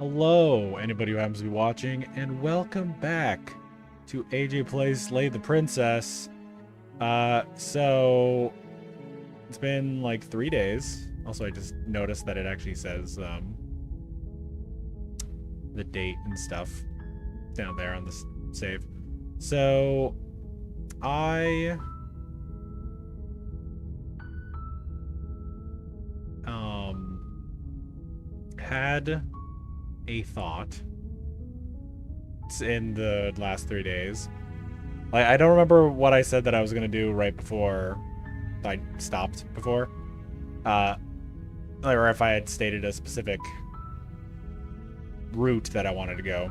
Hello, anybody who happens to be watching, and welcome back to AJ Plays Slay the Princess. So it's been like 3 days. Also, I just noticed that it actually says the date and stuff down there on the save. So I had a thought in the last 3 days. Like, I don't remember what I said that I was gonna do right before I stopped before. Or if I had stated a specific route that I wanted to go.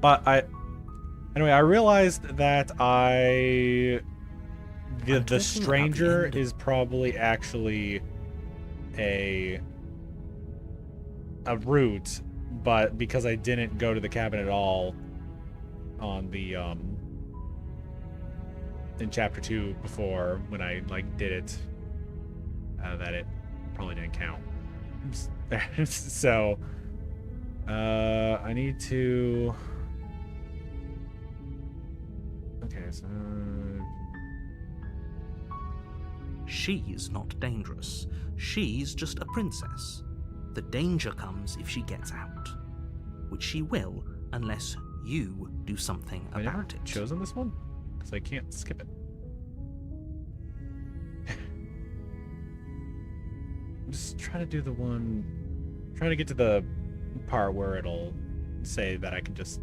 But anyway, I realized that the stranger is probably actually a route, but because I didn't go to the cabin at all on the in chapter 2 before when I like did it, that it probably didn't count. So I need to so she's not dangerous. She's just a princess. The danger comes if she gets out, which she will unless you do something about it. Chosen this one because I can't skip it. I'm just trying to do the one, trying to get to the part where it'll say that I can just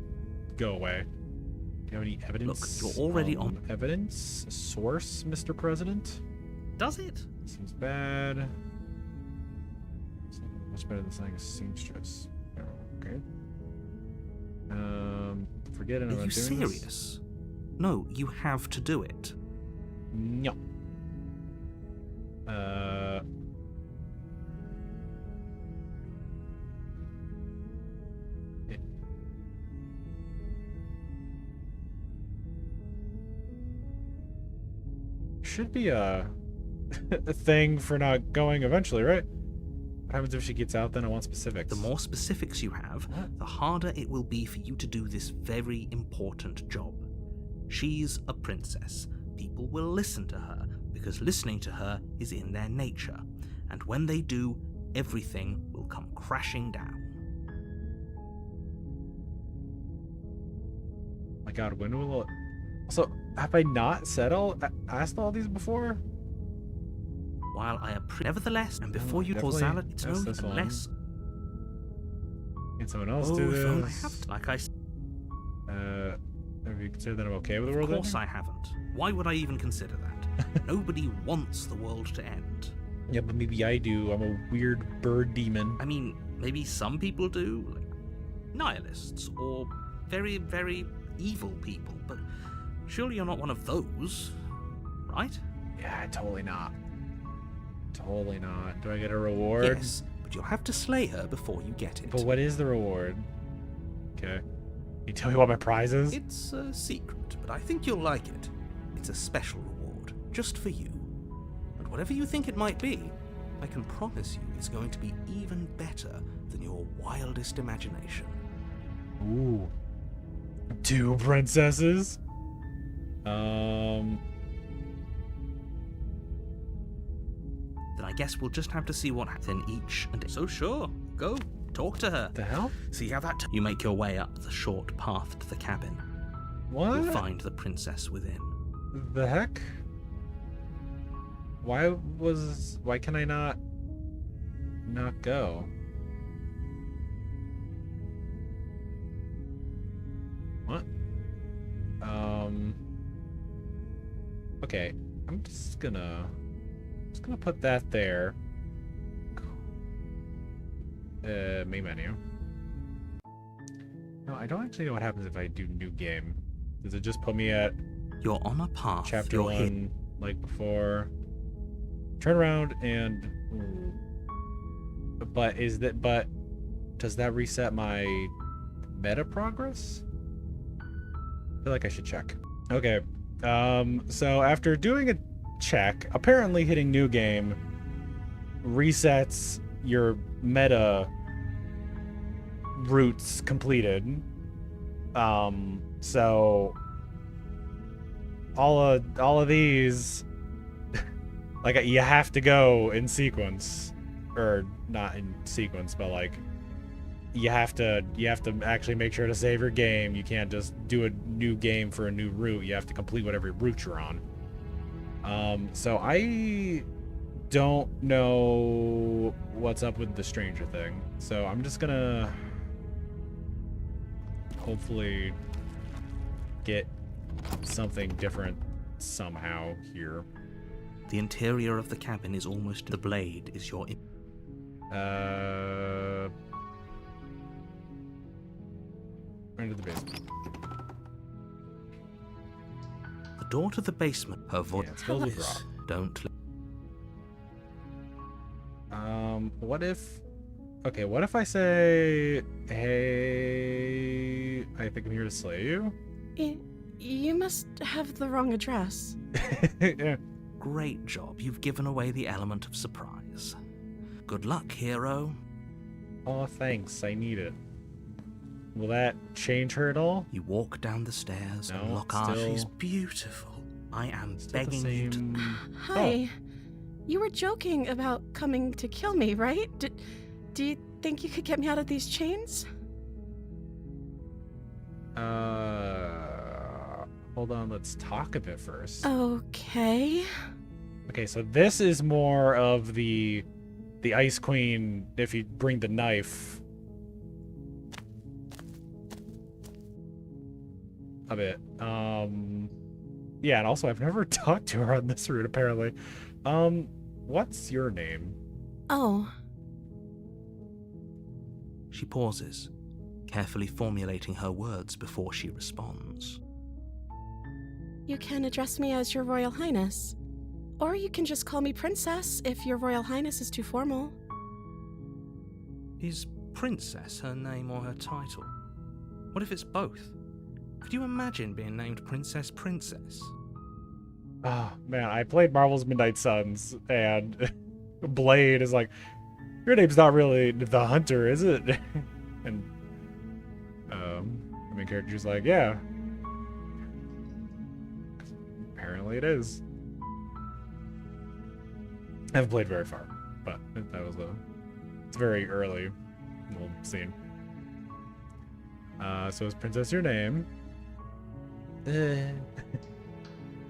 go away. Do you have any evidence? Look, you're already on evidence source, Mr. President. Does it? Seems bad. Much better than saying a seamstress. Okay. Forget it. Are you serious? No, you have to do it. No. Should be a thing for not going eventually, right? What happens if she gets out then? I want specifics. The more specifics you have, the harder it will be for you to do this very important job. She's a princess. People will listen to her because listening to her is in their nature. And when they do, everything will come crashing down. My God, when will it... So, have I not asked all these before? While I nevertheless, and before you cause salad, it's no less. Can someone else do this? I have to, like I said. Have you considered that I'm okay with the world? Of course I haven't. Why would I even consider that? Nobody wants the world to end. Yeah, but maybe I do. I'm a weird bird demon. I mean, maybe some people do, like nihilists or very, very evil people. But surely you're not one of those, right? Yeah, totally not. Totally not. Do I get a reward? Yes, but you'll have to slay her before you get it. But what is the reward? Okay. You tell me what my prize is? It's a secret, but I think you'll like it. It's a special reward, just for you. And whatever you think it might be, I can promise you it's going to be even better than your wildest imagination. Ooh. 2 princesses? Then I guess we'll just have to see what happens in each and so sure, go, talk to her. The hell? See how that you make your way up the short path to the cabin. What? You'll find the princess within. The heck? Why can I not go? What? Okay, I'm just gonna put that there. Main menu. No, I don't actually know what happens if I do new game. Does it just put me at You're on a path. chapter 1 like before? Turn around and but does that reset my meta progress? I feel like I should check. Okay. So after doing a check, apparently hitting new game resets your meta routes completed. So all of these, like, you have to go in sequence, or not in sequence, but like you have to actually make sure to save your game. You can't just do a new game for a new route. You have to complete whatever route you're on. So I don't know what's up with the stranger thing. So I'm just gonna hopefully get something different somehow here. The interior of the cabin is almost... The blade is your... Into the basement. The door to the basement, her voice... Yeah, it's filled with rock. Don't... What if... Okay, what if I say, hey, I think I'm here to slay you? You must have the wrong address. Yeah. Great job. You've given away the element of surprise. Good luck, hero. Oh, thanks. I need it. Will that change her at all? You walk down the stairs and No, look still- She's beautiful. I am Still the begging you to... same... Hi. You were joking about coming to kill me, right? Do you think you could get me out of these chains? Hold on, let's talk a bit first. Okay. Okay, so this is more of the Ice Queen, if you bring the knife. A bit. Yeah, and also I've never talked to her on this route, apparently. What's your name? Oh, She pauses, carefully formulating her words before she responds. you can address me as Your Royal Highness. Or you can just call me Princess if Your Royal Highness is too formal. Is Princess her name or her title? What if it's both? Could you imagine being named Princess Princess? Oh, man, I played Marvel's Midnight Suns, and Blade is like, your name's not really the Hunter, is it? And, the main character's like, yeah. Apparently it is. I haven't played very far, but that was it's very early little scene. So is Princess your name?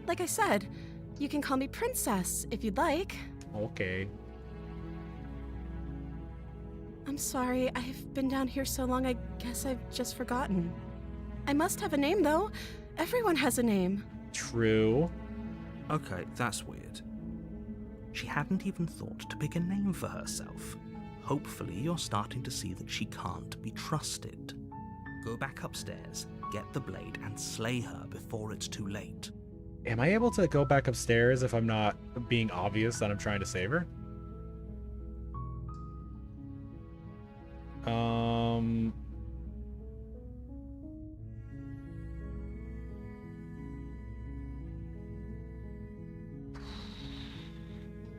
Like I said, you can call me Princess if you'd like. Okay. I'm sorry, I've been down here so long I guess I've just forgotten. I must have a name, though. Everyone has a name. True. Okay, that's weird. She hadn't even thought to pick a name for herself. Hopefully you're starting to see that she can't be trusted. Go back upstairs, get the blade, and slay her before it's too late. Am I able to go back upstairs if I'm not being obvious that I'm trying to save her?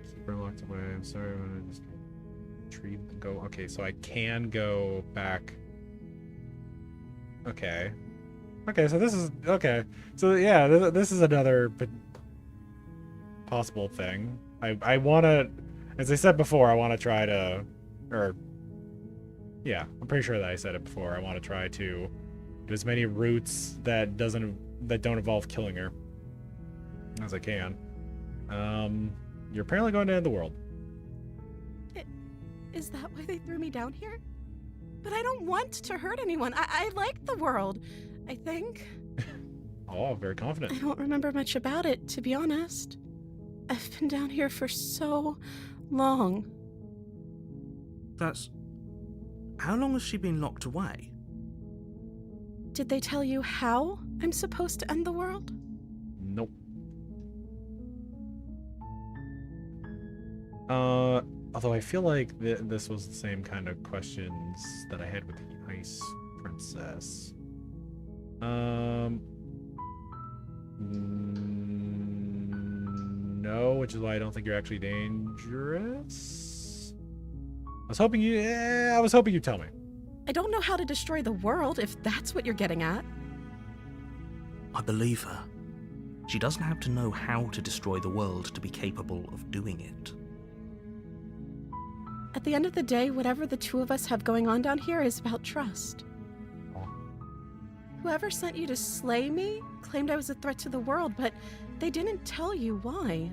Super locked away. I'm sorry. I'm gonna just retrieve and go. Okay, so I can go back. Okay. Okay, so this is okay. So yeah, this is another possible thing. I want to, as I said before, I want to try to, or yeah, I'm pretty sure that I said it before. I want to try to do as many routes that don't involve killing her as I can. You're apparently going to end the world. Is that why they threw me down here? But I don't want to hurt anyone. I like the world, I think. Oh, very confident. I don't remember much about it, to be honest. I've been down here for so long. That's... How long has she been locked away? Did they tell you how I'm supposed to end the world? Nope. Although I feel like this was the same kind of questions that I had with the Ice Princess. No, which is why I don't think you're actually dangerous. I was hoping you'd tell me. I don't know how to destroy the world, if that's what you're getting at. I believe her. She doesn't have to know how to destroy the world to be capable of doing it. At the end of the day, whatever the two of us have going on down here is about trust. Whoever sent you to slay me claimed I was a threat to the world, but they didn't tell you why.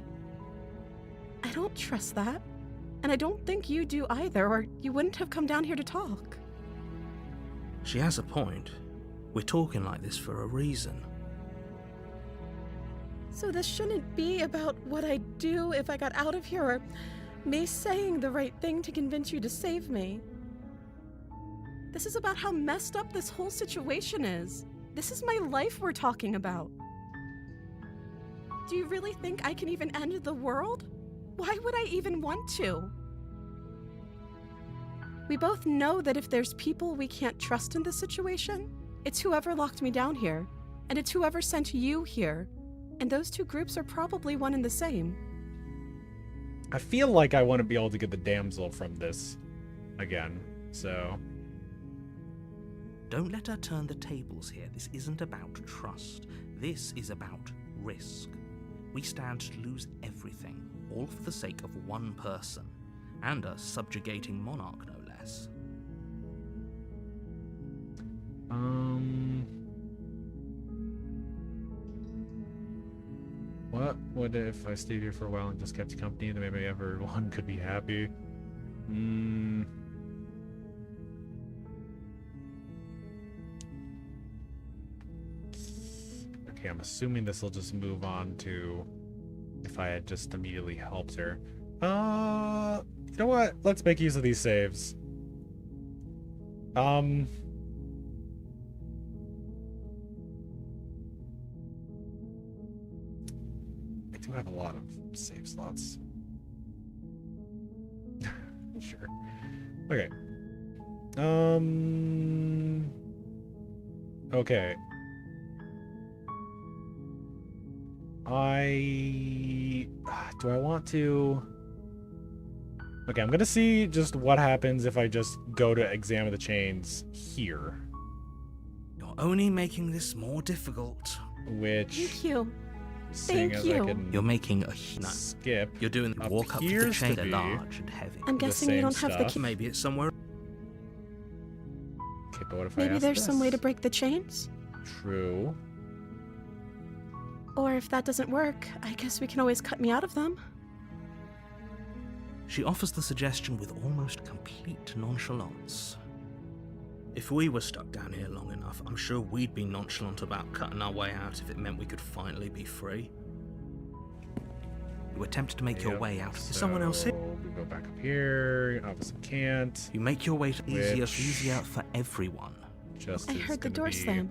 I don't trust that, and I don't think you do either, or you wouldn't have come down here to talk. She has a point. We're talking like this for a reason. So this shouldn't be about what I'd do if I got out of here, or me saying the right thing to convince you to save me. This is about how messed up this whole situation is. This is my life we're talking about. Do you really think I can even end the world? Why would I even want to? We both know that if there's people we can't trust in this situation, it's whoever locked me down here, and it's whoever sent you here. And those two groups are probably one and the same. I feel like I want to be able to get the damsel from this again, so... Don't let her turn the tables here. This isn't about trust. This is about risk. We stand to lose everything, all for the sake of one person, and a subjugating monarch, no less. What if I stayed here for a while and just kept you company, then maybe everyone could be happy? Okay, I'm assuming this will just move on to if I had just immediately helped her. You know what? Let's make use of these saves. I do have a lot of save slots. Sure. Okay. Okay. Do I want to... Okay, I'm gonna see just what happens if I just go to examine the chains here. You're only making this more difficult. Which... Thank you. Seeing Thank as you. I can You're making a skip. You're doing the walk up to the appears chain. to They're be large and heavy. I'm guessing you same don't have the stuff. key. Maybe it's somewhere. Okay, but what if I Maybe ask there's some way to this? break the chains? True. Or if that doesn't work, I guess we can always cut me out of them. She offers the suggestion with almost complete nonchalance. If we were stuck down here long enough, I'm sure we'd be nonchalant about cutting our way out if it meant we could finally be free. You attempt to make your Yep, way out. So Is someone else here? we go back up here. Obviously can't. You make your way to easier Which- for everyone. Just I is heard the gonna door be slam.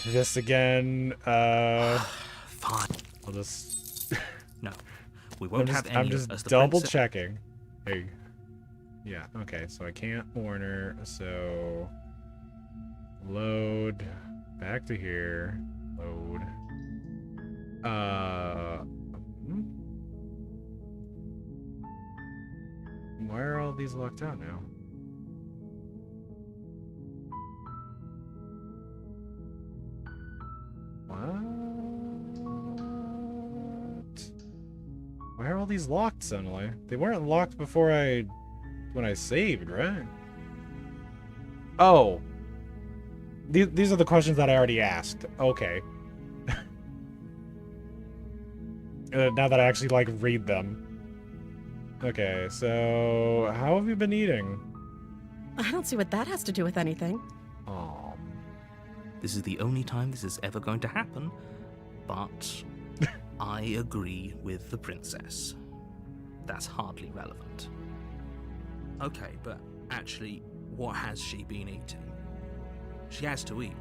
This again. Fine. I'll just. No, we won't have any I'm of just us. The double princess- checking. Hey. Yeah. Okay. So I can't warn her. So load back to here. Load. Why are all these locked out now? What? Why are all these locked suddenly? They weren't locked before when I saved, right? Oh. These are the questions that I already asked. Okay. Now that I actually, like, read them. Okay, so how have you been eating? I don't see what that has to do with anything. Oh. This is the only time this is ever going to happen, but I agree with the princess. That's hardly relevant. Okay, but actually, what has she been eating? She has to eat,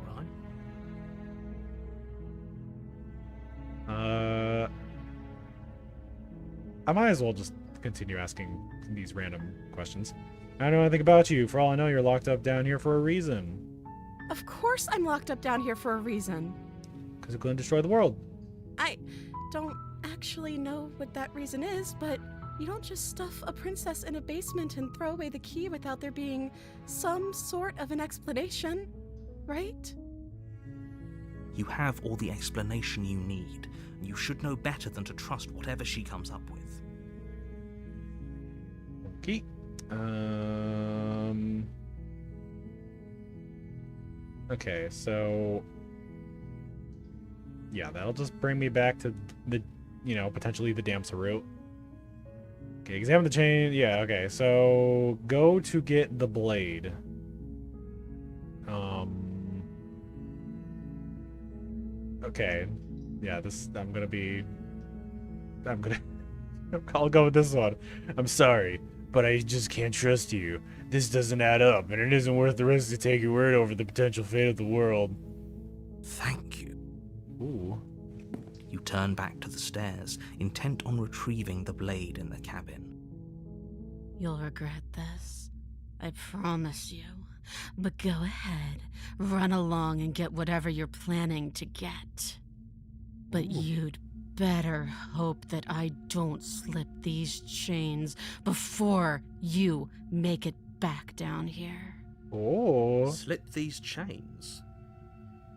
right? I might as well just continue asking these random questions. I don't know anything about you. For all I know, you're locked up down here for a reason. Of course I'm locked up down here for a reason. Because you're going to destroy the world. I don't actually know what that reason is, but You don't just stuff a princess in a basement and throw away the key without there being some sort of an explanation, right? You have all the explanation you need, and you should know better than to trust whatever she comes up with. Okay. Okay, so yeah, that'll just bring me back to the, potentially the Damsa route. Okay, examine the chain. Yeah, okay, so go to get the blade. Okay, yeah, I'll go with this one. I'm sorry, but I just can't trust you. This doesn't add up, and it isn't worth the risk to take your word over the potential fate of the world. Thank you. Ooh. You turn back to the stairs, intent on retrieving the blade in the cabin. You'll regret this. I promise you. But go ahead, run along and get whatever you're planning to get. But you'd better hope that I don't slip these chains before you make it back down here. Oh. Slip these chains?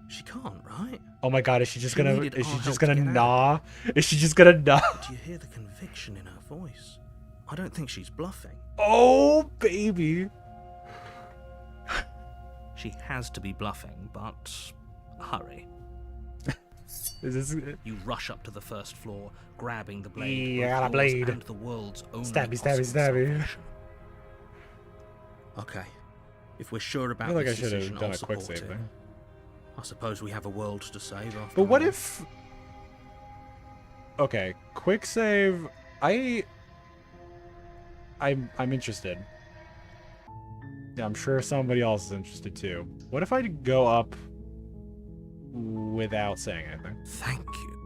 She can't, right? Oh my god, is she just She gonna needed is she our just help gonna to get out. gnaw? Is she just gonna gnaw? Do you hear the conviction in her voice? I don't think she's bluffing. Oh baby. She has to be bluffing, but hurry. Is this You rush up to the first floor, grabbing the blade. Yeah, both the yours blade. And the world's only Stabby, stabby, possible stabby. salvation. Okay. If we're sure I about feel like I this should decision, have done I'll a quick support save it. there. I suppose we have a world to save after But what all. if... Okay, quick save. I'm interested. Yeah, I'm sure somebody else is interested too. What if I go up without saying anything? Thank you.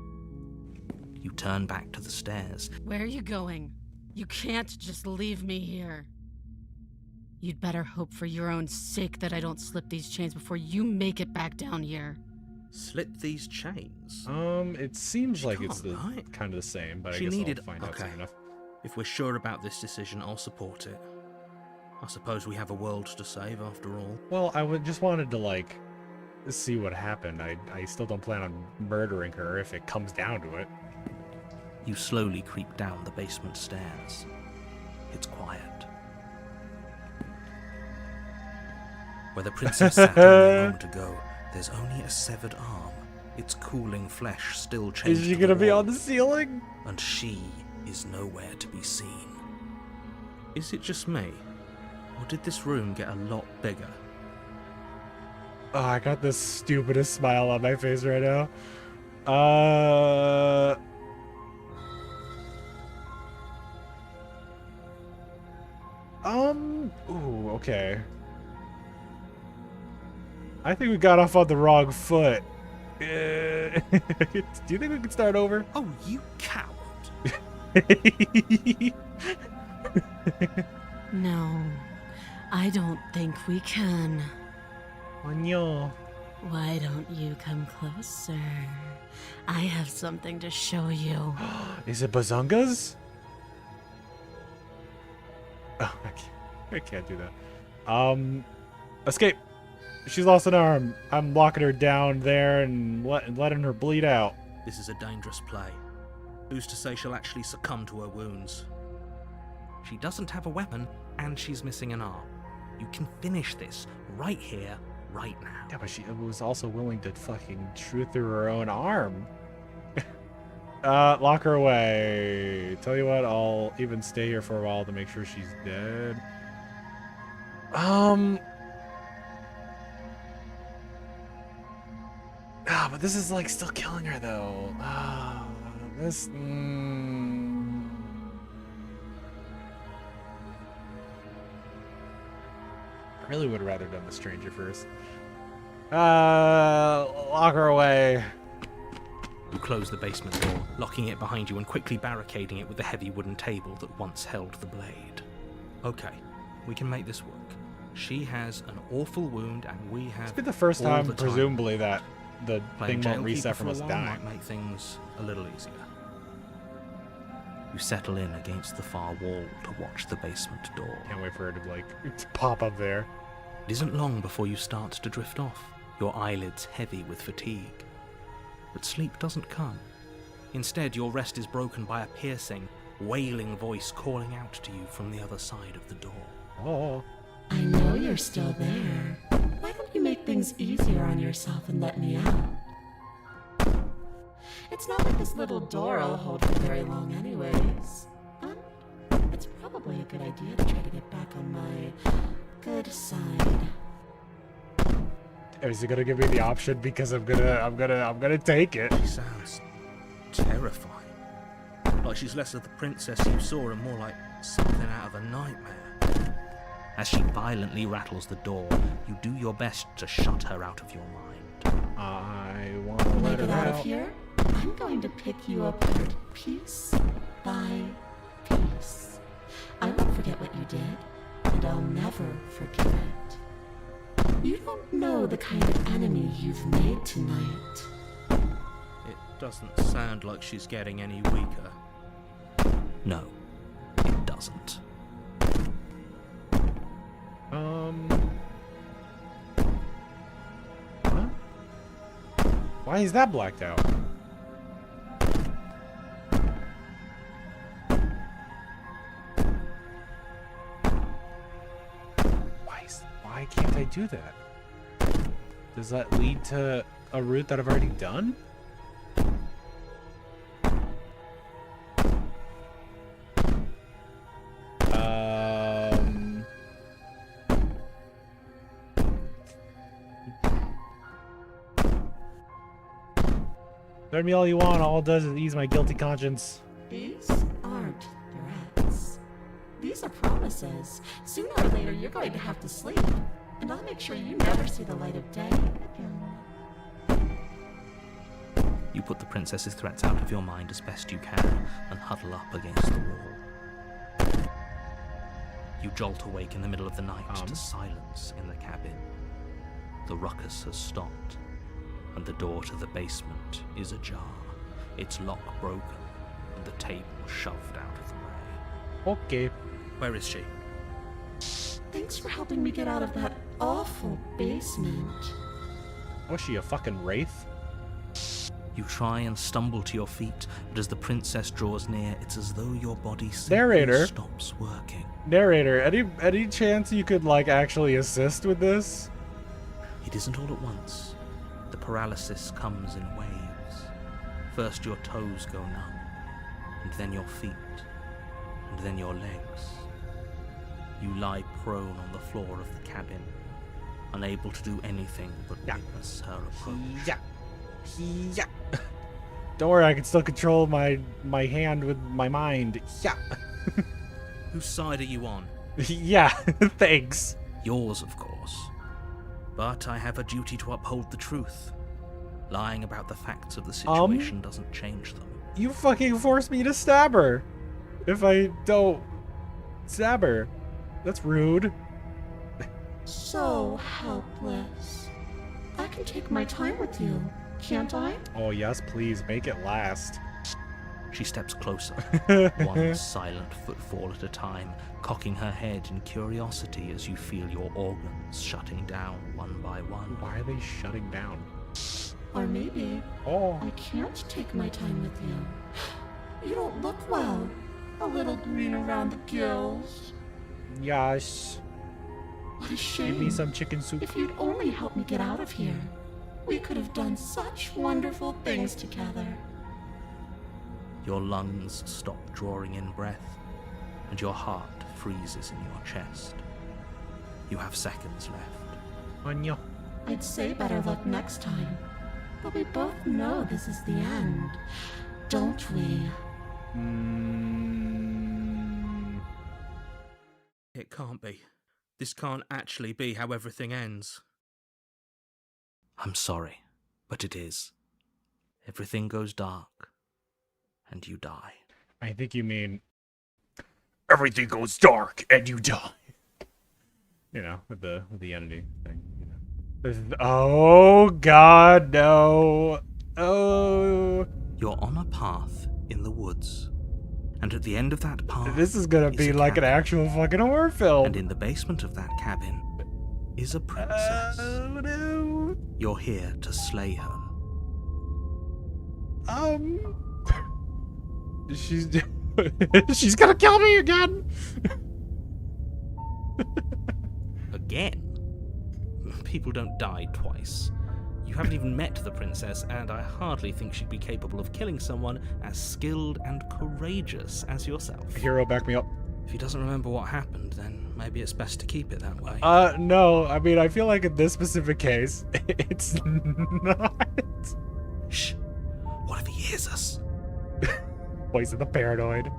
You turn back to the stairs. Where are you going? You can't just leave me here. You'd better hope for your own sake that I don't slip these chains before you make it back down here. Slip these chains? It seems She like it's can't, the right? kind of the same, but I She guess needed- I'll find out soon okay. enough. If we're sure about this decision, I'll support it. I suppose we have a world to save after all. Well, just wanted to see what happened. I still don't plan on murdering her if it comes down to it. You slowly creep down the basement stairs. It's quiet. Where the princess sat only a moment ago, there's only a severed arm, its cooling flesh still chained Is she to gonna the be wall, on the ceiling? and she is nowhere to be seen. Is it just me? Or did this room get a lot bigger? Oh, I got the stupidest smile on my face right now. Ooh, okay. I think we got off on the wrong foot. Do you think we can start over? Oh, you coward! No, I don't think we can. Onyo. Why don't you come closer? I have something to show you. Is it bazungas? Oh, I can't do that. Escape. She's lost an arm. I'm locking her down there and letting her bleed out. This is a dangerous play. Who's to say she'll actually succumb to her wounds? She doesn't have a weapon, and she's missing an arm. You can finish this right here, right now. Yeah, but she was also willing to fucking shoot through her own arm. Lock her away. Tell you what, I'll even stay here for a while to make sure she's dead. But this is still killing her though. This. I really would have rather done the stranger first. Lock her away. You close the basement door, locking it behind you and quickly barricading it with the heavy wooden table that once held the blade. Okay, we can make this work. She has an awful wound, and we have. It's been the first all time, the time. presumably, that the Playing thing won't Jailkeeper reset for from a us while dying. might make things a little easier. You settle in against the far wall to watch the basement door. Can't wait for her to, like, pop up there. It isn't long before you start to drift off, your eyelids heavy with fatigue. But sleep doesn't come. Instead, your rest is broken by a piercing, wailing voice calling out to you from the other side of the door. Oh. I know you're still there. Why don't you make things easier on yourself and let me out? It's not like this little door will hold for very long anyways. But it's probably a good idea to try to get back on my good side. Is it gonna give me the option? Because I'm gonna take it. She sounds terrifying. Like she's less of the princess you saw and more like something out of a nightmare. As she violently rattles the door, you do your best to shut her out of your mind. I want to When I let get her out out. of here, I'm going to pick you apart piece by piece. I won't forget what you did, and I'll never forgive it. You don't know the kind of enemy you've made tonight. It doesn't sound like she's getting any weaker. No, it doesn't. Huh? Why is that blacked out? Why can't I do that? Does that lead to a route that I've already done? Threat me all you want, all it does is ease my guilty conscience. These aren't threats. These are promises. Sooner or later, you're going to have to sleep. And I'll make sure you never see the light of day again. You put the princess's threats out of your mind as best you can and huddle up against the wall. You jolt awake in the middle of the night to silence in the cabin. The ruckus has stopped, and the door to the basement is ajar, its lock broken, and the table shoved out of the way. Okay. Where is she? Thanks for helping me get out of that awful basement. Was she a fucking wraith? You try and stumble to your feet, but as the princess draws near, it's as though your body simply Narrator. stops working. Narrator, any chance you could, like, actually assist with this? It isn't all at once. The paralysis comes in waves. First your toes go numb, and then your feet, and then your legs. You lie prone on the floor of the cabin, unable to do anything but witness her approach. Yeah. Yeah. Don't worry, I can still control my hand with my mind. Yeah. Whose side are you on? Yeah, thanks. Yours, of course. But I have a duty to uphold the truth. Lying about the facts of the situation doesn't change them. You fucking forced me to stab her. If I don't stab her. That's rude. So helpless. I can take my time with you, can't I? Oh, yes, please, make it last. She steps closer, one silent footfall at a time, cocking her head in curiosity as you feel your organs shutting down one by one. Why are they shutting down? Or maybe Oh. I can't take my time with you. You don't look well. A little green around the gills. Yes. What a Give shame. me some chicken soup. If you'd only helped me get out of here, we could have done such wonderful things together. Your lungs stop drawing in breath, and your heart freezes in your chest. You have seconds left. Anya. I'd say better luck next time, but we both know this is the end, don't we? It can't be. This can't actually be how everything ends. I'm sorry, but it is. Everything goes dark, and you die. I think you mean everything goes dark and you die. You know, with the entity thing. You know. Oh God, no! Oh. You're on a path in the woods, And at the end of that path, This is gonna is be a like an cabin. actual fucking horror film. And in the basement of that cabin is a princess. Oh no. You're here to slay her. She's she's gonna kill me again. Again? People don't die twice. You haven't even met the princess, and I hardly think she'd be capable of killing someone as skilled and courageous as yourself. Hero, back me up. If he doesn't remember what happened, then maybe it's best to keep it that way. No. I mean, I feel like in this specific case, it's not. Shh. What if he hears us? Voice of the paranoid.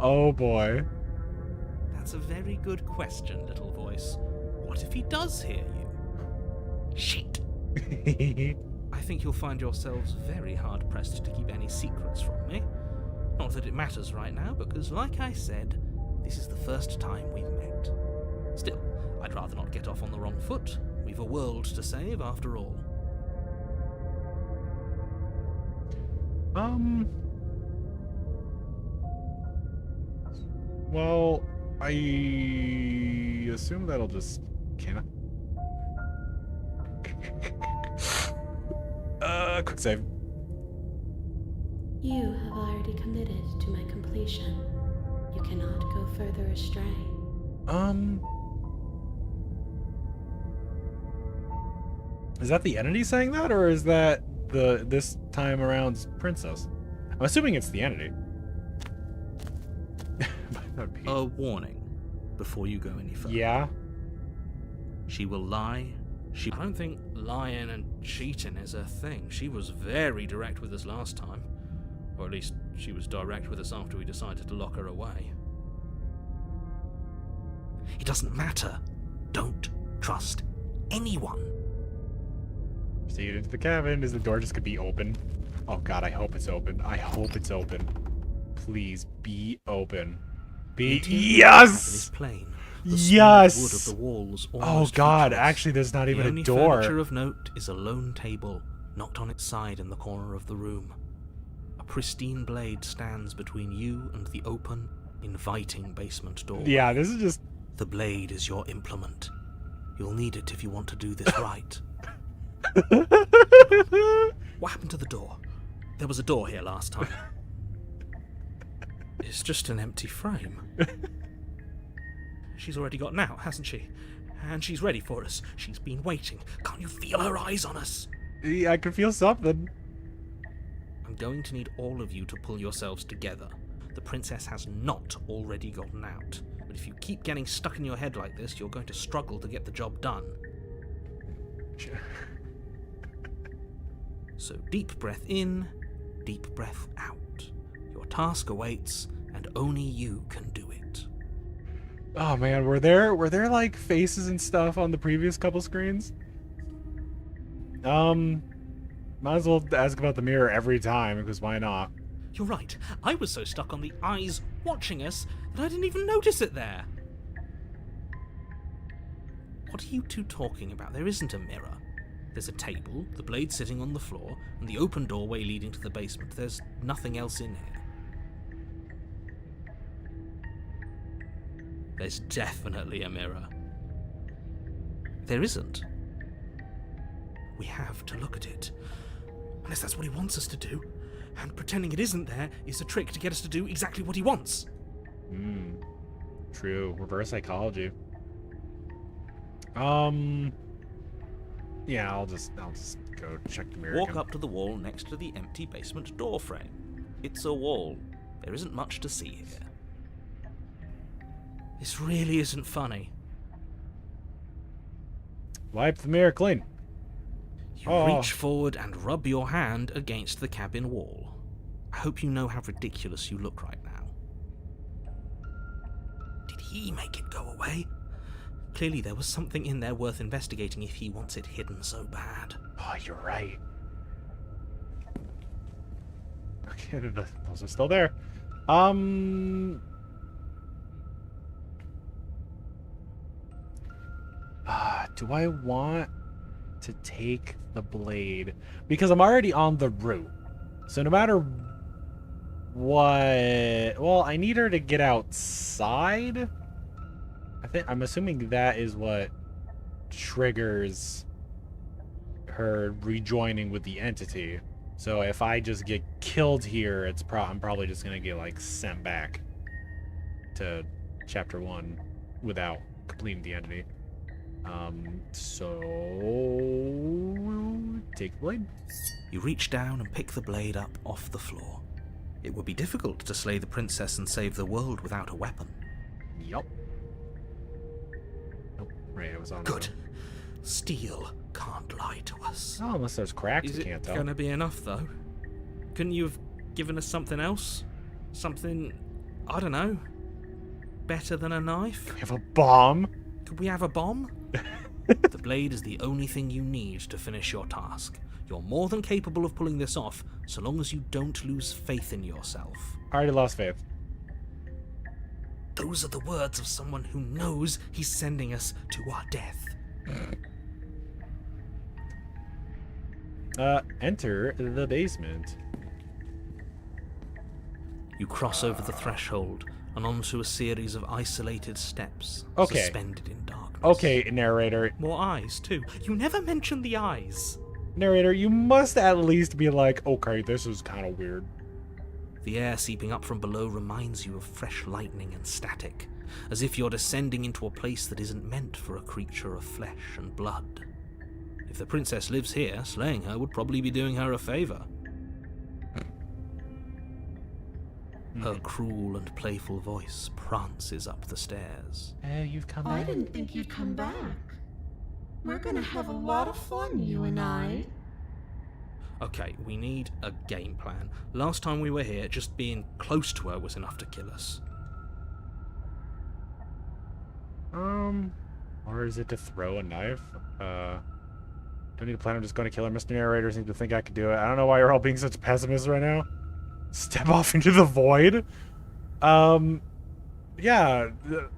Oh boy. That's a very good question, little voice. What if he does hear you? Shit. I think you'll find yourselves very hard-pressed to keep any secrets from me. Not that it matters right now, because like I said, this is the first time we've met. Still, I'd rather not get off on the wrong foot. We've a world to save, after all. Well, I assume that'll just... Can I? Quick save. You have already committed to my completion. You cannot go further astray. Is that the entity saying that, or is that this time around's princess? I'm assuming it's the entity. That'd be- A warning before you go any further. Yeah. She will lie. I don't think lying and cheating is her thing. She was very direct with us last time. Or at least, she was direct with us after we decided to lock her away. It doesn't matter. Don't trust anyone. Proceed into the cabin. Is the door just gonna be open? Oh god, I hope it's open. I hope it's open. Please be open. Be yes! Plain. Yes! Wood of the walls Oh almost god, featureless. actually there's not even The a only door. furniture of note is a lone table, knocked on its side in the corner of the room. A pristine blade stands between you and the open, inviting basement door. Yeah, this is just... The blade is your implement. You'll need it if you want to do this right. What happened to the door? There was a door here last time. It's just an empty frame. She's already gotten out, hasn't she? And she's ready for us. She's been waiting. Can't you feel her eyes on us? Yeah, I can feel something. I'm going to need all of you to pull yourselves together. The princess has not already gotten out. But if you keep getting stuck in your head like this, you're going to struggle to get the job done. So deep breath in, deep breath out. Your task awaits, and only you can do it. Oh man, were there like faces and stuff on the previous couple screens? Might as well ask about the mirror every time, because why not? You're right. I was so stuck on the eyes watching us that I didn't even notice it there. What are you two talking about? There isn't a mirror. There's a table, the blade sitting on the floor, and the open doorway leading to the basement. There's nothing else in here. There's definitely a mirror. There isn't. We have to look at it. Unless that's what he wants us to do. And pretending it isn't there is a trick to get us to do exactly what he wants. True. Reverse psychology. Yeah, I'll just go check the mirror Walk again. up to the wall next to the empty basement door frame. It's a wall. There isn't much to see here. This really isn't funny. Wipe the mirror clean. You Oh. reach forward and rub your hand against the cabin wall. I hope you know how ridiculous you look right now. Did he make it go away? Clearly there was something in there worth investigating if he wants it hidden so bad. Oh, you're right. Okay, those are still there. Do I want to take the blade? Because I'm already on the route. So no matter what? Well, I need her to get outside. I'm assuming that is what triggers her rejoining with the entity. So if I just get killed here, I'm probably just gonna get like sent back to chapter 1 without completing the entity. So take the blade. You reach down and pick the blade up off the floor. It would be difficult to slay the princess and save the world without a weapon. Yup. Nope. Right, it was on. Good. Steel can't lie to us. Oh, unless there's cracks, Is you it can't tell. gonna be enough, though? Couldn't you have given us something else? Something, I don't know, better than a knife? We have a bomb. Could we have a bomb? The blade is the only thing you need to finish your task. You're more than capable of pulling this off, so long as you don't lose faith in yourself. I already lost faith. Those are the words of someone who knows he's sending us to our death. Enter the basement. You cross over the threshold and onto a series of isolated steps, Okay. suspended in darkness. Okay, narrator. More eyes, too. You never mention the eyes. Narrator, you must at least be like, okay, this is kind of weird. The air seeping up from below reminds you of fresh lightning and static, as if you're descending into a place that isn't meant for a creature of flesh and blood. If the princess lives here, slaying her would probably be doing her a favor. Her cruel and playful voice prances up the stairs. Oh, you've come I didn't think you'd come back. We're gonna have a lot of fun, you and I. Okay, we need a game plan. Last time we were here, just being close to her was enough to kill us. Or is it to throw a knife? Don't need a plan, I'm just going to kill her. Mr. Narrator seems to think I could do it. I don't know why you're all being such pessimists right now. Step off into the void? Yeah, the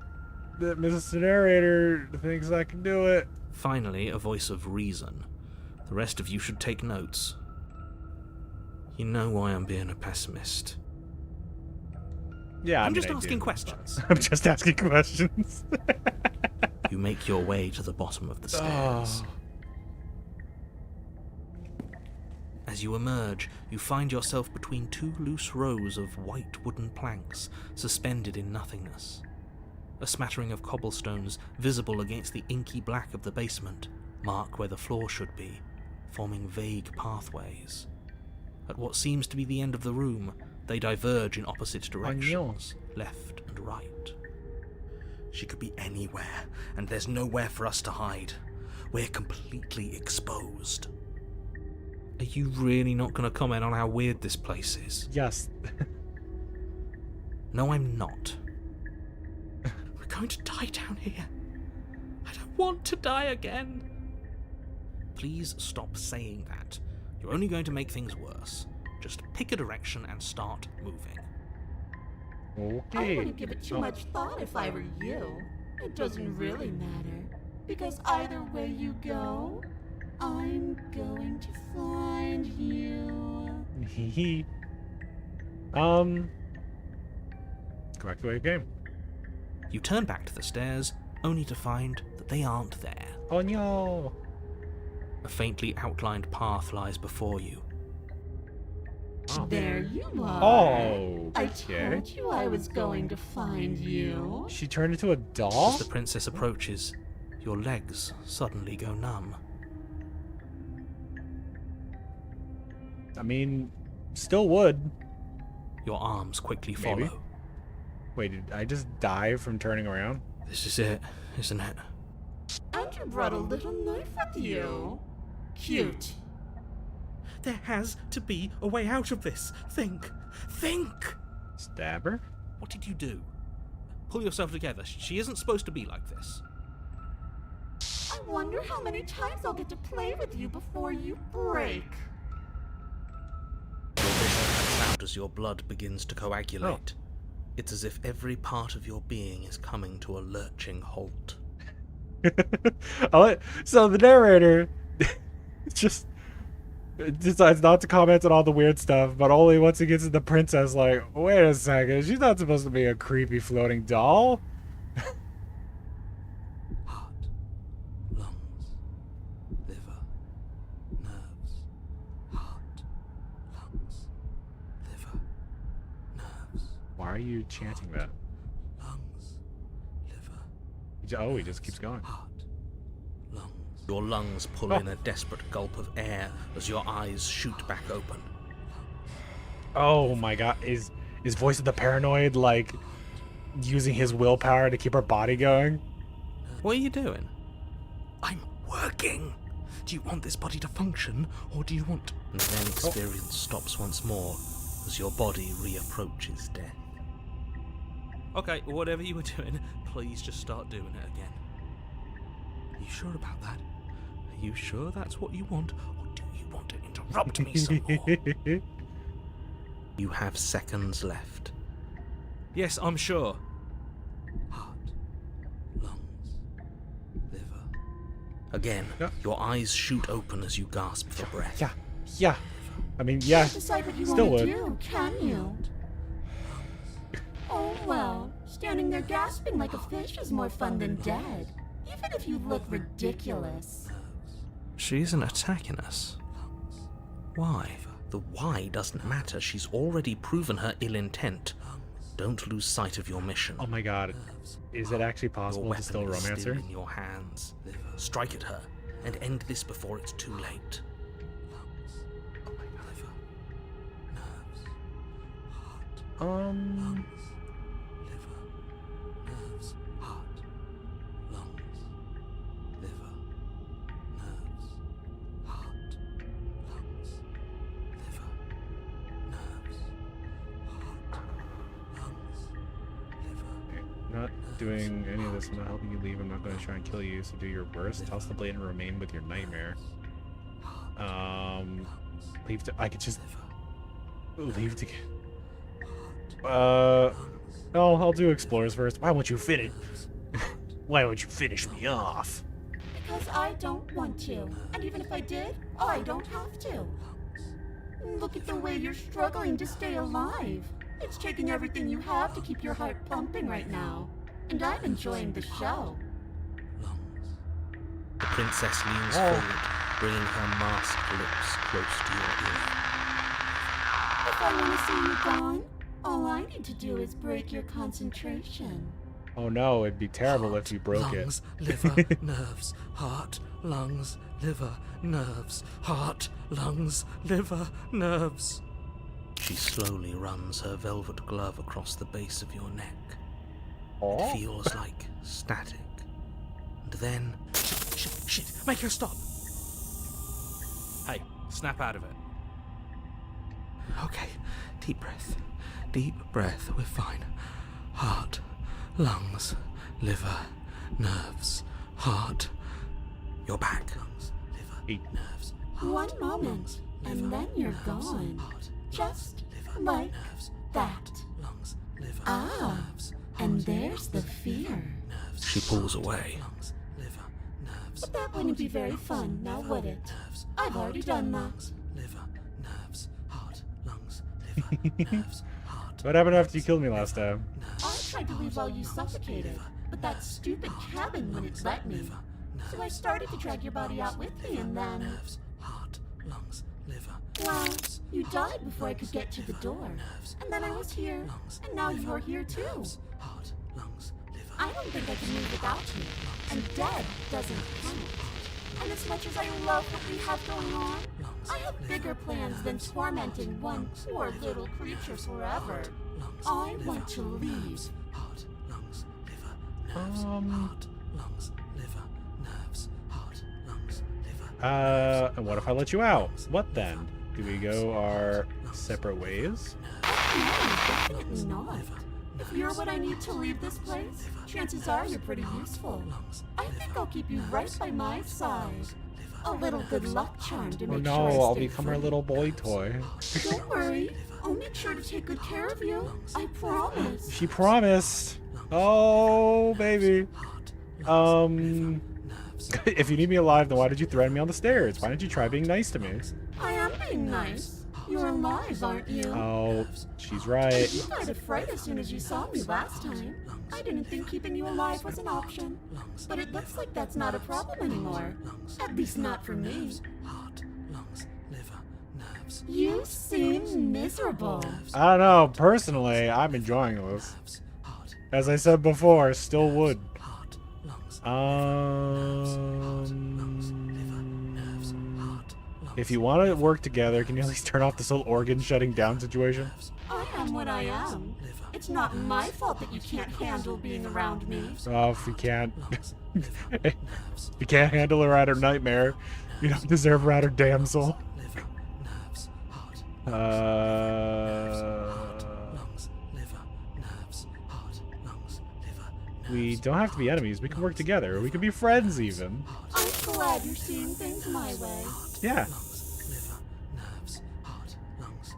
Mr. Narrator thinks I can do it. Finally, a voice of reason. The rest of you should take notes. You know why I'm being a pessimist. Yeah, I'm I just mean, I asking do. questions. I'm just asking questions. You make your way to the bottom of the stairs. Oh. As you emerge, you find yourself between two loose rows of white wooden planks suspended in nothingness. A smattering of cobblestones, visible against the inky black of the basement, mark where the floor should be, forming vague pathways. At what seems to be the end of the room, they diverge in opposite directions, left and right. She could be anywhere, and there's nowhere for us to hide. We're completely exposed. Are you really not going to comment on how weird this place is? Yes. No, I'm not. We're going to die down here. I don't want to die again. Please stop saying that. You're only going to make things worse. Just pick a direction and start moving. I Okay. wouldn't give it too much thought if I were you. It doesn't really matter. Because either way you go, I'm going to find you. Go back to the game. You turn back to the stairs, only to find that they aren't there. Oh no. A faintly outlined path lies before you. Oh. There you are. Oh, I okay. told you I was going to find you. She turned into a doll? As the princess approaches, your legs suddenly go numb. I mean, still would. Your arms quickly Maybe. follow. Wait, did I just die from turning around? This is it, isn't it? And you brought a little knife with you. Cute. There has to be a way out of this. Think! Think! Stab her? What did you do? Pull yourself together. She isn't supposed to be like this. I wonder how many times I'll get to play with you before you break. Your vision cuts out as your blood begins to coagulate. It's as if every part of your being is coming to a lurching halt. So the narrator just decides not to comment on all the weird stuff, but only once he gets to the princess, like, wait a second, she's not supposed to be a creepy floating doll. Heart, lungs, liver, nerves. Heart, lungs, liver, nerves. Why are you chanting that? Lungs, liver, Oh, he just keeps going. heart, lungs. Your lungs pull in a desperate gulp of air as your eyes shoot back open. Oh my god, is Voice of the Paranoid, like, using his willpower to keep her body going? What are you doing? I'm working. Do you want this body to function, or do you want... And then experience stops once more as your body reapproaches death. Okay, whatever you were doing, please just start doing it again. Are you sure about that? Are you sure that's what you want, or do you want to interrupt me some more? You have seconds left. Yes, I'm sure. Heart, lungs, liver. Again, Yeah. your eyes shoot open as you gasp for breath. Yeah. I mean, yeah. Decide what you Still want to would. do, can you? Oh well, standing there gasping like a fish is more fun than dead. Even if you look ridiculous. She isn't attacking us. Why? The why doesn't matter. She's already proven her ill intent. Don't lose sight of your mission. Oh my god. Is it actually Your possible to weapon still is romance still her? in your hands. Strike at her and end this before it's too late. Nerves, heart, lungs, liver, nerves, heart, lungs, liver, nerves, heart, lungs, liver. Not doing any of this. I'm not helping you leave. I'm not going to try and kill you. So do your worst. Toss the blade and remain with your nightmare. Leave to. I could just leave to. No, I'll do explorers first. Why won't you finish? Why won't you finish me off? Because I don't want to. And even if I did, I don't have to. Look at the way you're struggling to stay alive. It's taking everything you have to keep your heart pumping right now. And I'm enjoying the show. The princess leans forward, bringing her masked lips close to your ear. If I want to see you gone, all I need to do is break your concentration. Oh no, it'd be terrible if you broke Lungs, it. liver, nerves, heart, lungs, liver, nerves, heart, lungs, liver, nerves. She slowly runs her velvet glove across the base of your neck. It feels like static. And then... Shit, make her stop! Hey, snap out of it. Okay, deep breath, we're fine. Heart, lungs, liver, nerves, heart. You're back. Lungs, liver, nerves, heart, One moment, and then you're gone. Just like that. lungs, liver, Ah, nerves, and there's the fear. nerves. She pulls away. Lungs, liver, nerves, But that wouldn't be very fun, now would it? nerves, I've already done that. liver, nerves, heart, lungs, liver, nerves, heart. What happened after you killed me last time? I tried to leave while you suffocated, but that stupid cabin wouldn't let me. So I started to drag your body out with me, and then... Nerves, heart, lungs, liver. Well, you died before I could get to the door. And then I was here, and now you're here too. Heart, lungs, liver. I don't think I can move without you, and dead doesn't count. And as much as I love what we have going on, I have bigger plans than tormenting one poor little creature forever. I want to leave. Heart, lungs, liver, nerves. Heart, lungs, liver, nerves. Heart, lungs, liver. And what if I let you out? What then? Do we go our separate ways? No, definitely not. If you're what I need to leave this place, chances are you're pretty useful. I think I'll keep you right by my side. A little good luck charm to Oh make no, sure I I'll stay become her free. little boy toy. Don't worry, I'll make sure to take good care of you. I promise. She promised. Oh, baby. If you need me alive, then why did you threaten me on the stairs? Why didn't you try being nice to me? I am being nice. You're alive, aren't you? Oh, she's right. You died of fright as soon as you saw me last time. I didn't think keeping you alive was an option. But it looks like that's not a problem anymore. At least not for me. Heart, lungs, liver, nerves. You seem miserable. I don't know. Personally, I'm enjoying this. Heart, As I said before, still would. heart, lungs, Um, heart, lungs. if you want to work together, can you at least turn off this whole organ shutting down situation? I am what I am. It's not my fault that you can't handle being around me. Oh, if you can't, if you can't handle a rat or nightmare, you don't deserve rat or damsel. Liver, nerves, heart, Uh, lungs, liver, nerves, heart, lungs, liver, nerves. we don't have to be enemies. We can work together. We can be friends even. I'm glad you're seeing things my way. Yeah. Lungs, liver, nerves, heart, lungs,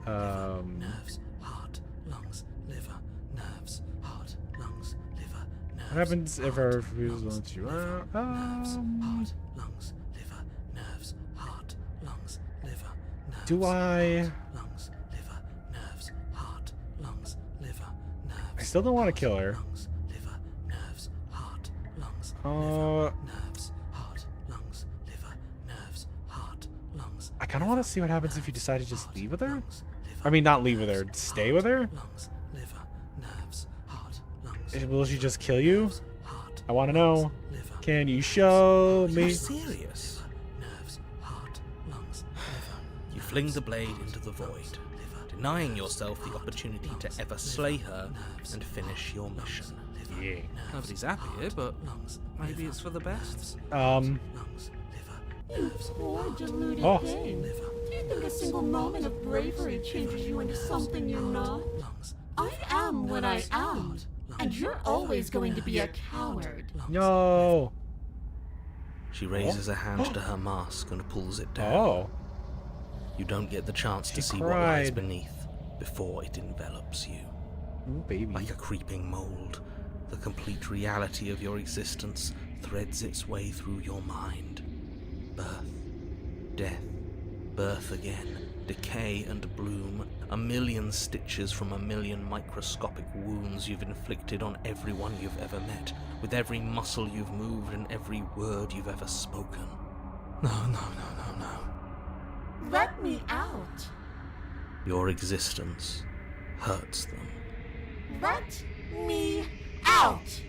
nerves, heart, lungs, liver, nerves, heart, lungs, liver, nerves. What happens if our refusal lets you out? Heart, lungs, liver, nerves, heart, lungs, liver, nerves. Do I? Lungs, liver, nerves, heart, lungs, liver, nerves. I still don't want to kill her. Lungs, liver, nerves, heart, lungs, nerves, heart, lungs, liver, nerves, heart, lungs. I kind of want to see what happens if you decide to just leave with her. Lungs, liver, I mean, not leave with her. Stay with her. lungs, liver, nerves, heart, lungs. Will she just kill you? Heart, I want to know. liver. Can you show Are me? you serious? Nerves, heart, lungs, liver. You fling the blade into the void, denying yourself the opportunity to ever slay her and finish your mission. Yeah. Nobody's happy here, but maybe it's for the best. Um. You poor deluded Oh. thing. Do you think a single moment of bravery changes you into something you're not? I am what I am, and you're always going to be a coward. No. She raises a hand to her mask and pulls it down. Oh. You don't get the chance She to see what lies cried. beneath before it envelops you. Ooh, baby. Like a creeping mold, the complete reality of your existence threads its way through your mind. Birth, death, birth again, decay and bloom, a million stitches from a million microscopic wounds you've inflicted on everyone you've ever met, with every muscle you've moved and every word you've ever spoken. No. Let me out. Your existence hurts them. Let me out.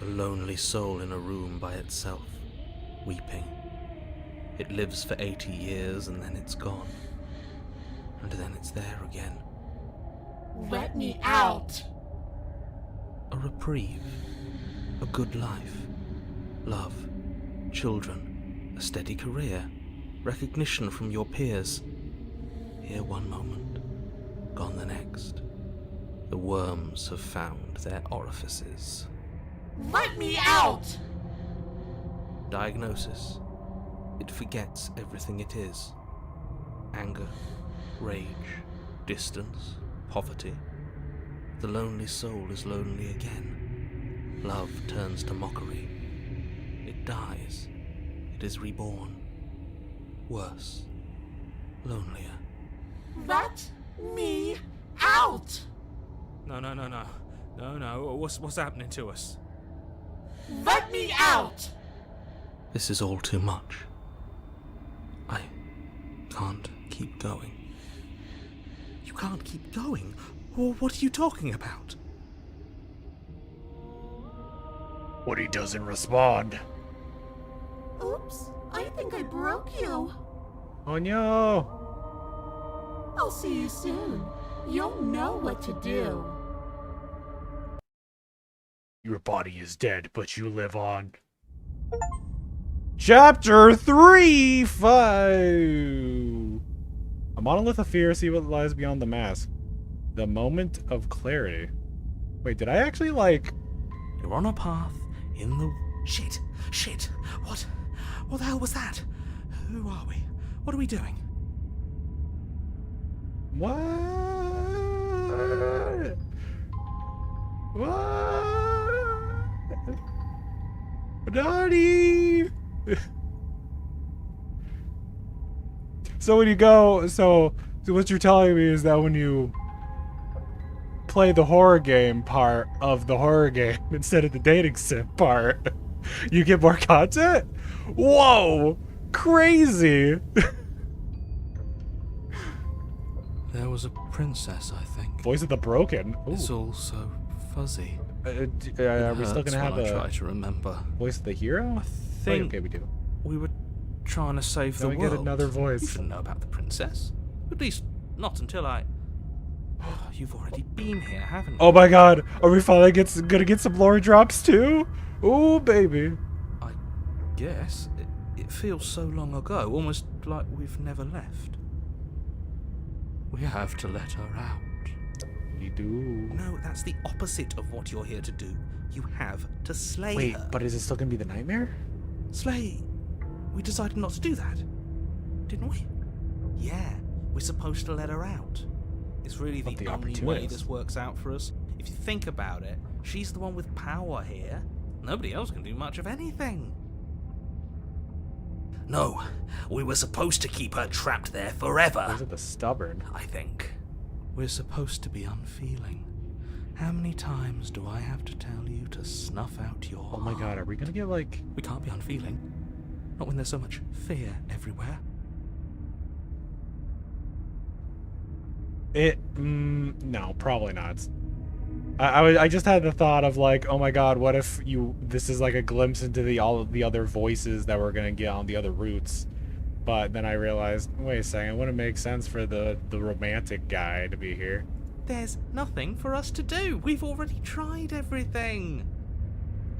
A lonely soul in a room by itself, weeping. It lives for 80 years and then it's gone. And then it's there again. Let me out. A reprieve. A good life. Love. Children. A steady career. Recognition from your peers. Here one moment. Gone the next. The worms have found their orifices. Let me out. Diagnosis. It forgets everything it is. Anger, rage, distance, poverty. The lonely soul is lonely again. Love turns to mockery. It dies. It is reborn. Worse. Lonelier. Let me out. No. What's happening to us? Let me out. This is all too much. I can't keep going. You can't keep going? What are you talking about? Woody doesn't respond. Oops, I think I broke you. Oh no. I'll see you soon. You'll know what to do. Your body is dead, but you live on. Chapter 3, 5. A monolith of fear, see what lies beyond the mask. The moment of clarity. Wait, did I actually You're on a path in the... Shit! What the hell was that? Who are we? What are we doing? What? What? Daddy! So when you go, so what you're telling me is that when you play the horror game part of the horror game instead of the dating sim part, you get more content? Whoa! Crazy! There was a princess, I think. Voice of the Broken. Ooh. It's all so fuzzy. Are we still Hurts gonna have when I try a to remember. voice of the hero? I think Okay, we do. we were trying to save Then the we world. get another You voice. shouldn't know about the princess. At least, not until I... You've already been here, haven't you? Oh my god, are we finally gonna get some lore drops too? Ooh, baby. I guess. It feels so long ago, almost like we've never left. We have to let her out. We do. No, that's the opposite of what you're here to do. You have to slay Wait, her. but is it still gonna be the nightmare? Slay? We decided not to do that, didn't we? Yeah, we're supposed to let her out. It's really But the the only way opportunist. this works out for us. If you think about it, she's the one with power here. Nobody else can do much of anything. No, we were supposed to keep her trapped there Or forever, is it the stubborn? I think. We're supposed to be unfeeling. How many times do I have to tell you to snuff out your Oh my god, are we gonna get like... We can't be unfeeling. Not when there's so much fear everywhere. No, probably not. I just had the thought of like, oh my god, what if this is like a glimpse into all of the other voices that we're gonna get on the other routes. But then I realized, wait a second, it wouldn't make sense for the romantic guy to be here. There's nothing for us to do. We've already tried everything.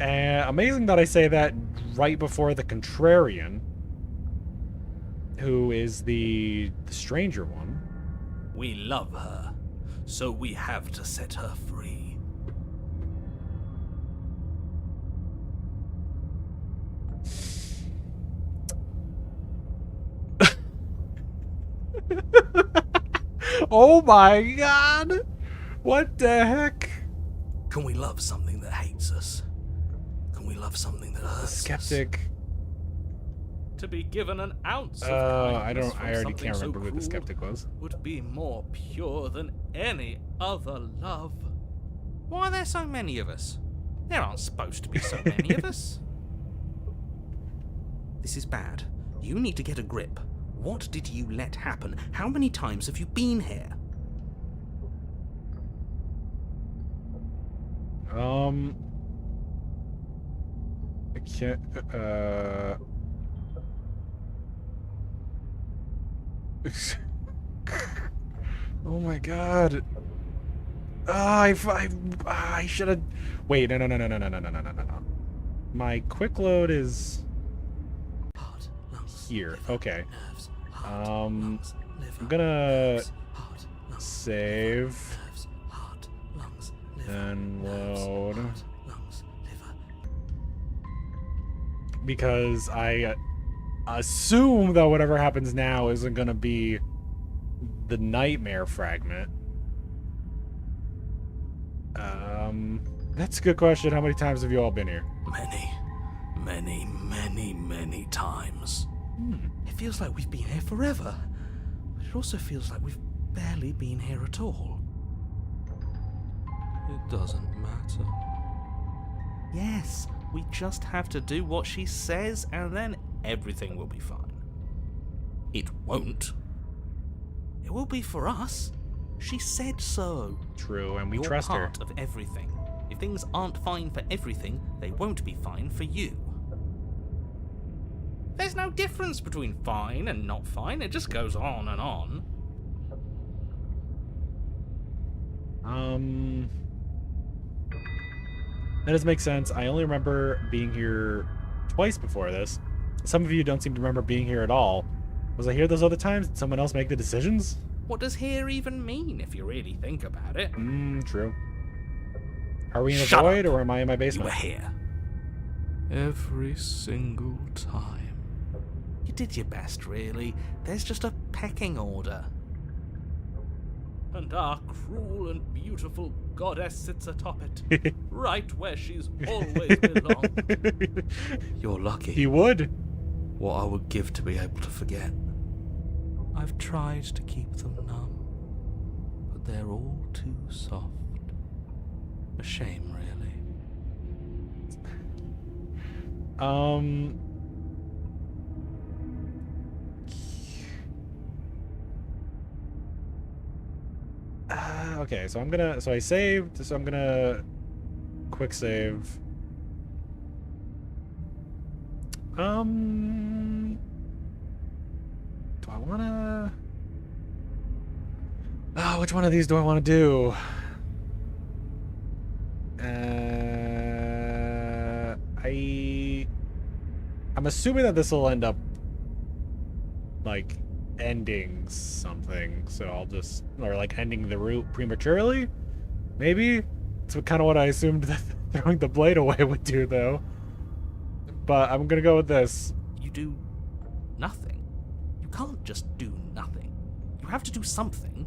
Amazing that I say that right before the Contrarian, who is the stranger one. We love her, so we have to set her free. Oh my god! What the heck? Can we love something that hates us? Can we love something that hurts us? Skeptic. To be given an ounce of I kindness don't. from I already something can't so remember who the cruel skeptic was. would be more pure than any other love. Why are there so many of us? There aren't supposed to be so many of us. This is bad. You need to get a grip. What did you let happen? How many times have you been here? I can't. Oh my god. I should have. Wait, no. My quick load is Heart, lungs, here. liver, Okay. nerves, heart, lungs, liver, I'm gonna nerves, heart, lungs, save nerves, heart, lungs, liver, and nerves, load heart, lungs, liver. because I assume that whatever happens now isn't gonna be the nightmare fragment. That's a good question. How many times have you all been here? Many times. It feels like we've been here forever, but it also feels like we've barely been here at all. It doesn't matter. Yes, we just have to do what she says, and then everything will be fine. It won't. It will be for us. She said so. True, and we You're trust her. part of everything. If things aren't fine for everything, they won't be fine for you. There's no difference between fine and not fine. It just goes on and on. That does make sense. I only remember being here twice before this. Some of you don't seem to remember being here at all. Was I here those other times? Did someone else make the decisions? What does here even mean, if you really think about it? True. Are we in a Shut void, up. or am I in my You basement? were here. Every single time. You did your best, really. There's just a pecking order. And our cruel and beautiful goddess sits atop it, right where she's always belonged. You're lucky. He would. what I would give to be able to forget. I've tried to keep them numb, but they're all too soft. A shame, really. Okay, so I saved, so I'm gonna quick save. Do I wanna... Oh, which one of these do I want to do? I'm assuming that this will end up like ending something, so I'll just, or like ending the route prematurely, maybe. It's kind of what I assumed that throwing the blade away would do, though. But I'm gonna go with this. You do nothing. You can't just do nothing. You have to do something.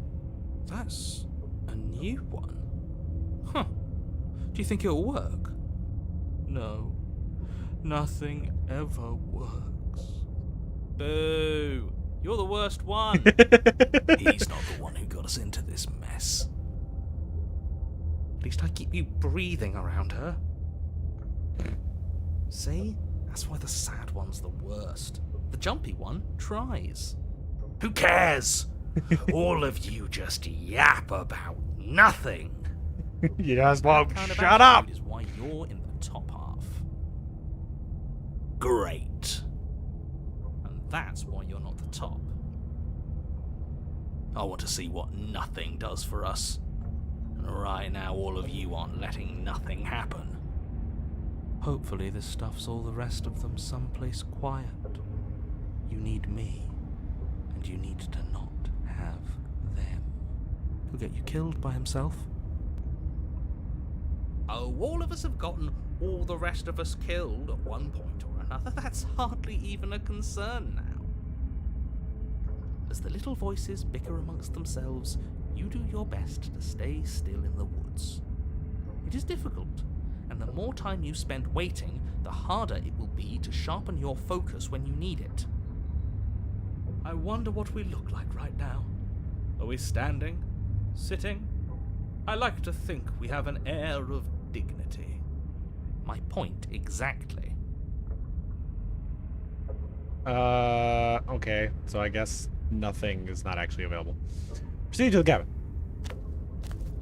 That's a new one. Huh. Do you think it'll work? No. Nothing ever works. Boo! You're the worst one! He's not the one who got us into this mess. At least I keep you breathing around her. See? That's why the sad one's the worst. The jumpy one tries. Who cares? All of you just yap about nothing. You just won't Kind of shut up! attitude is why you're in the top half. Great. And that's why you're not the top. I want to see what nothing does for us. And right now all of you aren't letting nothing happen. Hopefully this stuffs all the rest of them someplace quiet. You need me, and you need to not have them. He'll get you killed by himself. Oh, all of us have gotten all the rest of us killed at one point or another. That's hardly even a concern now. As the little voices bicker amongst themselves, you do your best to stay still in the woods. It is difficult, and the more time you spend waiting, the harder it will be to sharpen your focus when you need it. I wonder what we look like right now. Are we standing? Sitting? I like to think we have an air of dignity. My point exactly. Okay. So I guess nothing is not actually available. Proceed to the cabin.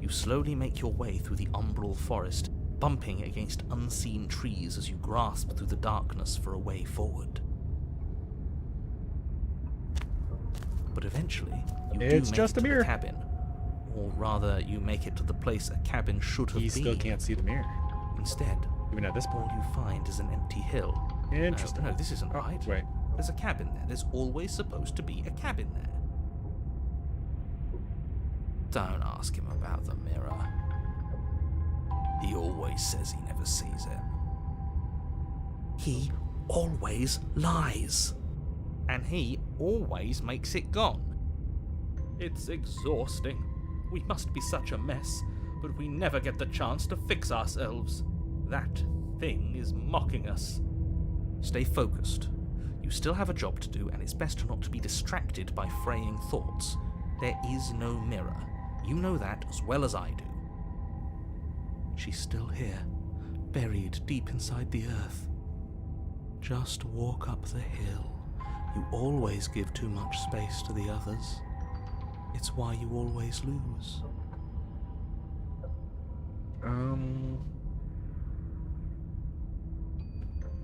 You slowly make your way through the umbral forest, bumping against unseen trees as you grasp through the darkness for a way forward. But eventually, you It's do make just it a to mirror. the cabin. Or rather, you make it to the place a cabin should have He been. still can't see the mirror, Instead, even at this all point. you find is an empty hill. Interesting. No, this isn't Oh, right. wait. There's a cabin there. There's always supposed to be a cabin there. Don't ask him about the mirror. He always says he never sees it. He always lies. And he always makes it gone. It's exhausting. We must be such a mess, but we never get the chance to fix ourselves. That thing is mocking us. Stay focused. You still have a job to do, and it's best not to be distracted by fraying thoughts. There is no mirror. You know that as well as I do. She's still here, buried deep inside the earth. Just walk up the hill. You always give too much space to the others. It's why you always lose.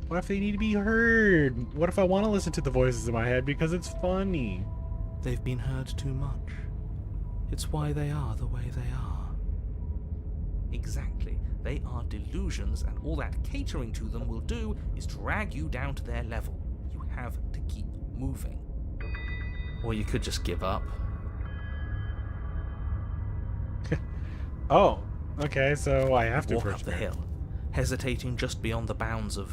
What if they need to be heard? What if I want to listen to the voices in my head because it's funny? They've been heard too much. It's why they are the way they are. Exactly. They are delusions, and all that catering to them will do is drag you down to their level. You have to keep moving. Or you could just give up. Oh, okay, so I have to Walk up approach the there. hill, hesitating just beyond the bounds of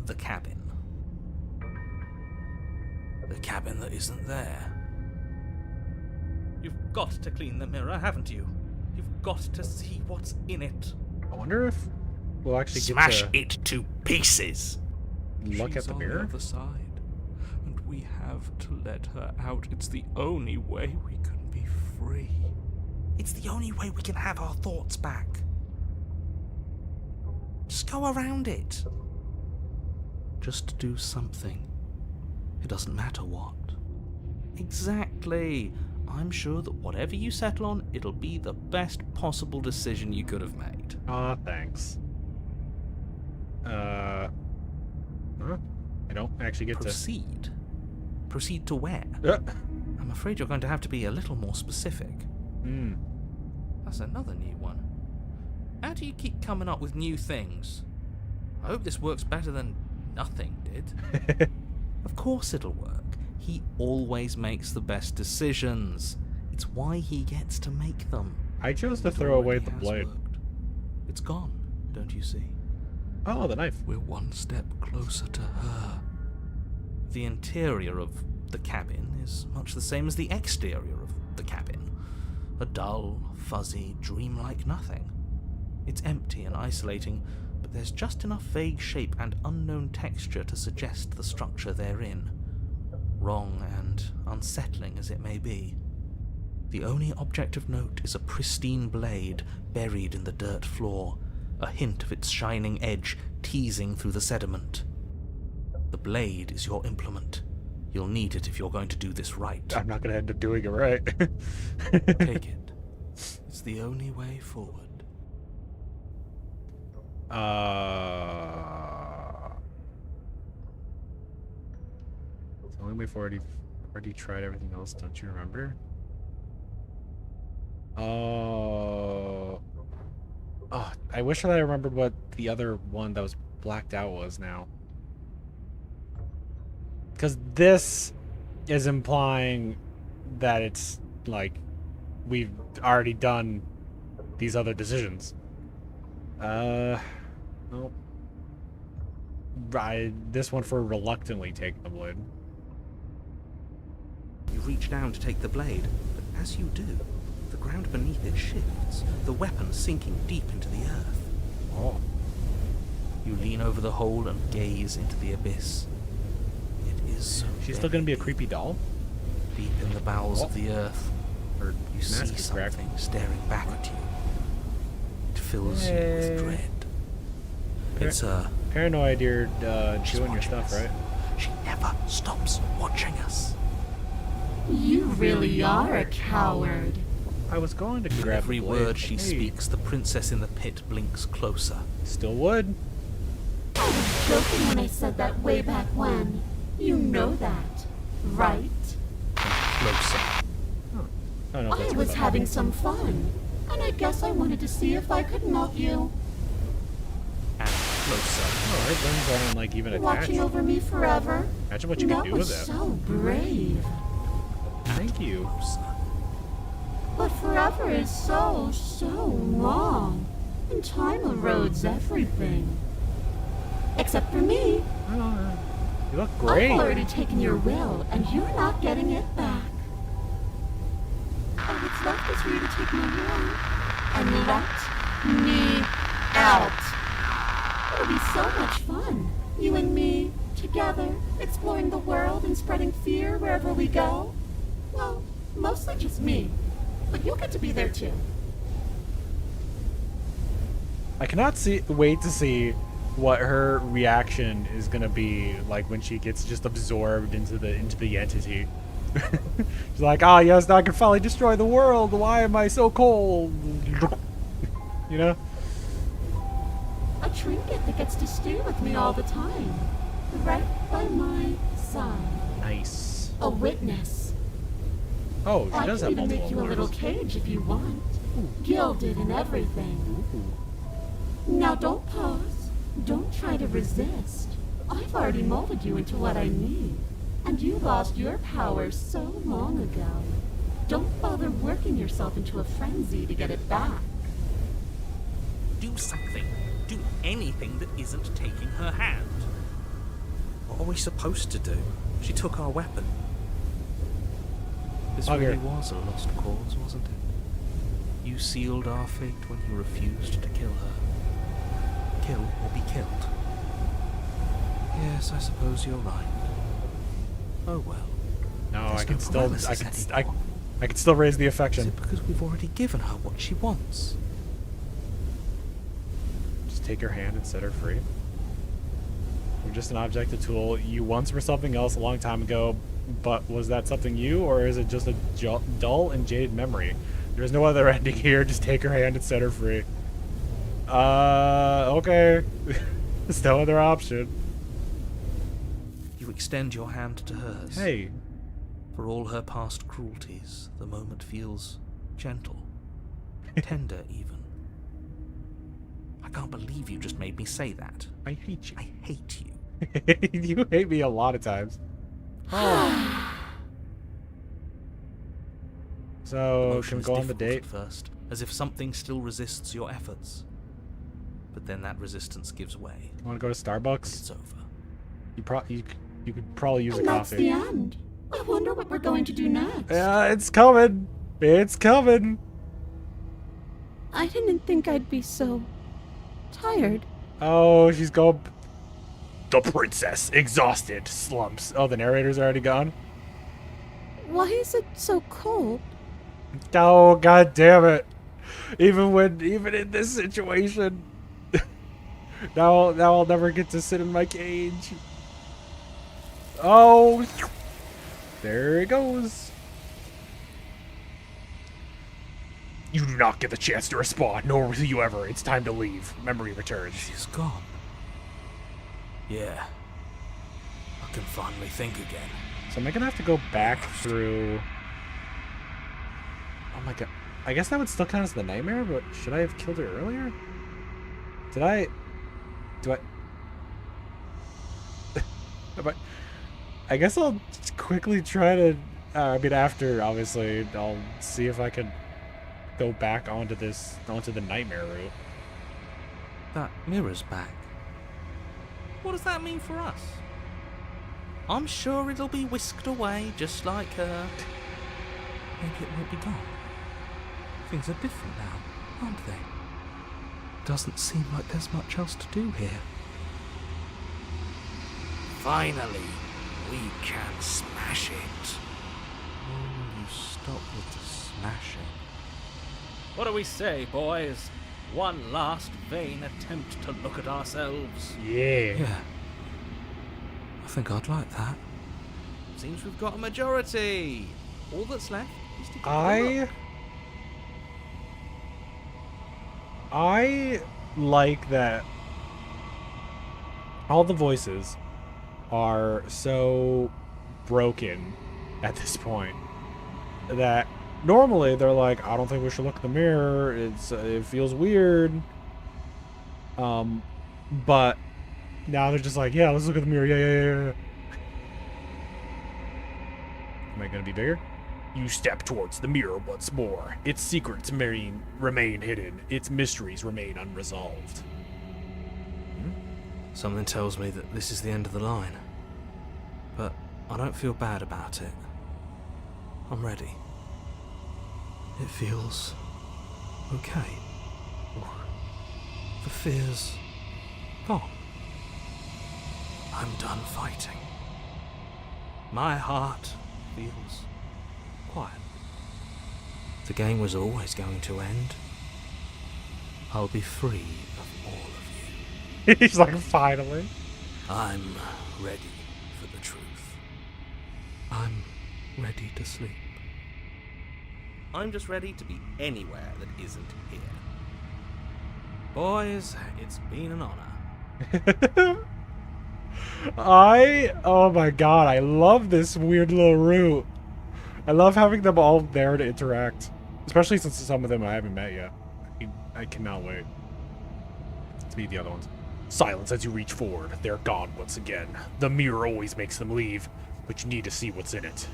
the cabin. The cabin that isn't there. You've got to clean the mirror, haven't you? You've got to see what's in it. I wonder if we'll actually Smash get to it to pieces. look at She's the on mirror. the other side. We have to let her out. It's the only way we can be free. It's the only way we can have our thoughts back. Just go around it. Just do something. It doesn't matter what. Exactly. I'm sure that whatever you settle on, it'll be the best possible decision you could have made. Aw, thanks. Huh? I don't actually get Proceed. Proceed to where? to... I'm afraid you're going to have to be a little more specific. That's another new one. How do you keep coming up with new things? I hope this works better than nothing did. Of course it'll work. He always makes the best decisions. It's why he gets to make them. I chose to It throw away already the has blade. worked. It's gone, don't you see? Oh, the knife. We're one step closer to her. The interior of the cabin is much the same as the exterior of the cabin. A dull, fuzzy, dreamlike nothing. It's empty and isolating, but there's just enough vague shape and unknown texture to suggest the structure they're in. Wrong and unsettling as it may be. The only object of note is a pristine blade buried in the dirt floor, a hint of its shining edge teasing through the sediment. The blade is your implement. You'll need it if you're going to do this right. I'm not going to end up doing it right. Take it. It's the only way forward. It's the only way forward. You've already tried everything else, don't you remember? Oh, I wish that I remembered what the other one that was blacked out was now. Because this is implying that it's like we've already done these other decisions. Nope. This one for reluctantly taking the blade. You reach down to take the blade, but as you do, the ground beneath it shifts, the weapon sinking deep into the earth. Oh. You lean over the hole and gaze into the abyss. It is so She's still gonna be a very creepy doll? deep in the bowels of the earth. Or You see mask is cracked? something staring back at you. It fills you with dread. It's a Paranoid, you're She's doing your watching stuff, us. right? She never stops watching us. You really are a coward. I was going to With grab every the blade, word she but hey, speaks, the princess in the pit blinks closer. Still would. I was joking when I said that way back when. You know that, right? Closer. I don't know if I that's was what having some fun, and I guess I wanted to see if I could melt you. And closer. Oh, her limbs aren't like even attached. Watching over me forever. Imagine what you can That do was with it. so brave. Thank you. Closer. But forever is so, so long. And time erodes everything. Except for me. Oh, you look I've great. already taken your will, and you're not getting it back. All that's left is for you to take my will and let me out. It'll be so much fun. You and me, together, exploring the world and spreading fear wherever we go. Well, mostly just me. But you'll get to be there too. I cannot wait to see what her reaction is gonna be like when she gets just absorbed into the entity. She's like, "Ah, yes, now I can finally destroy the world. Why am I so cold?" You know? A trinket that gets to stay with me all the time. Right by my side. Nice. A witness. Oh, she I does can have even multiple make you a little arms. cage if you want. Gilded and everything. Now don't pause. Don't try to resist. I've already molded you into what I need. And you lost your power so long ago. Don't bother working yourself into a frenzy to get it back. Do something. Do anything that isn't taking her hand. What are we supposed to do? She took our weapon. This Bugger. really was a lost cause, wasn't it? You sealed our fate when you refused to kill her. Kill or be killed. Yes, I suppose you're right. Oh well. No, There's I can no still, paralysis anymore. I can still raise the Is affection. it because we've already given her what she wants? Just take her hand and set her free. You're just an object, a tool. You once were something else a long time ago, but was that something you, or is it just a dull and jaded memory? There's no other ending here. Just take her hand and set her free. Okay. There's no other option. You extend your hand to hers. Hey, For all her past cruelties, the moment feels gentle, tender even. I can't believe you just made me say that. I hate you. I hate you. You hate me a lot of times. So, Emotion can we is go on the difficult date? at first, as if something still resists your efforts. But then that resistance gives way. You want to go to And Starbucks? it's over. You could probably use a And that's coffee. the end. I wonder what we're going to do next. Yeah, it's coming. It's coming. I didn't think I'd be so tired. Oh, she's going. The princess, exhausted, slumps. Oh, the narrator's already gone? Why is it so cold? Oh, god damn it. Even in this situation. now I'll never get to sit in my cage. Oh, there it goes. You do not get the chance to respond, nor will you ever. It's time to leave. Memory returns. She's gone. Yeah. I can finally think again. So am I gonna have to go back through? Oh my god! I guess that would still count as the nightmare, but should I have killed her earlier? Did I? Do I? I guess I'll just quickly try to. I mean, after obviously, I'll see if I can go back onto the nightmare route. That mirror's back. What does that mean for us? I'm sure it'll be whisked away just like her. Maybe it won't be gone. Things are different now, aren't they? Doesn't seem like there's much else to do here. Finally, we can smash it. Oh, will you stop with the smashing? What do we say, boys? One last vain attempt to look at ourselves. Yeah. Yeah. I think I'd like that. Seems we've got a majority. All that's left is to get I like that all the voices are so broken at this point that normally they're like, I don't think we should look in the mirror. It feels weird. But now they're just like, yeah, let's look at the mirror. Yeah. Am I gonna be bigger? You step towards the mirror once more. Its secrets remain hidden. Its mysteries remain unresolved. Something tells me that this is the end of the line. But I don't feel bad about it. I'm ready. It feels okay. The fear's gone. I'm done fighting. My heart feels quiet. The game was always going to end. I'll be free of all of you. He's like, finally. I'm ready for the truth. I'm ready to sleep. I'm just ready to be anywhere that isn't here. Boys, it's been an honor. Oh my god, I love this weird little route. I love having them all there to interact. Especially since some of them I haven't met yet. I cannot wait to meet the other ones. Silence as you reach forward. They're gone once again. The mirror always makes them leave, but you need to see what's in it.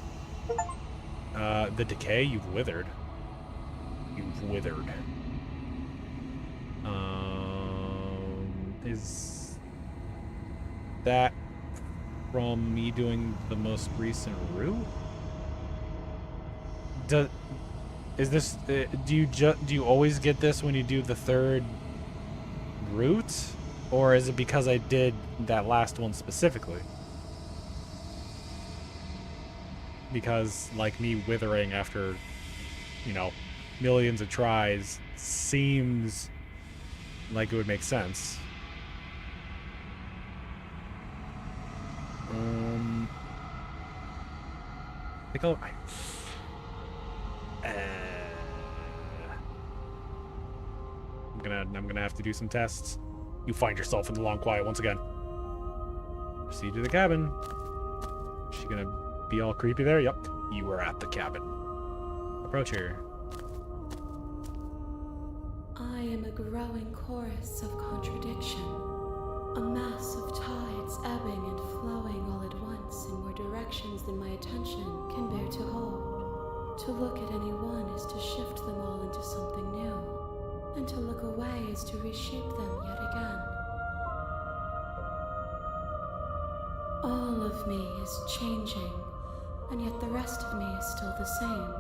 The decay, you've withered. You've withered. Is that from me doing the most recent route? Do you always get this when you do the third route, or is it because I did that last one specifically? because, like, me withering after, you know, millions of tries seems like it would make sense. I think I'll... I'm gonna have to do some tests. You find yourself in the long quiet once again. Proceed to the cabin. Is she gonna be all creepy there? Yep. You were at the cabin. Approach her. I am a growing chorus of contradiction. A mass of tides ebbing and flowing all at once in more directions than my attention can bear to hold. To look at any one is to shift them all into something new, and to look away is to reshape them yet again. All of me is changing, and yet the rest of me is still the same.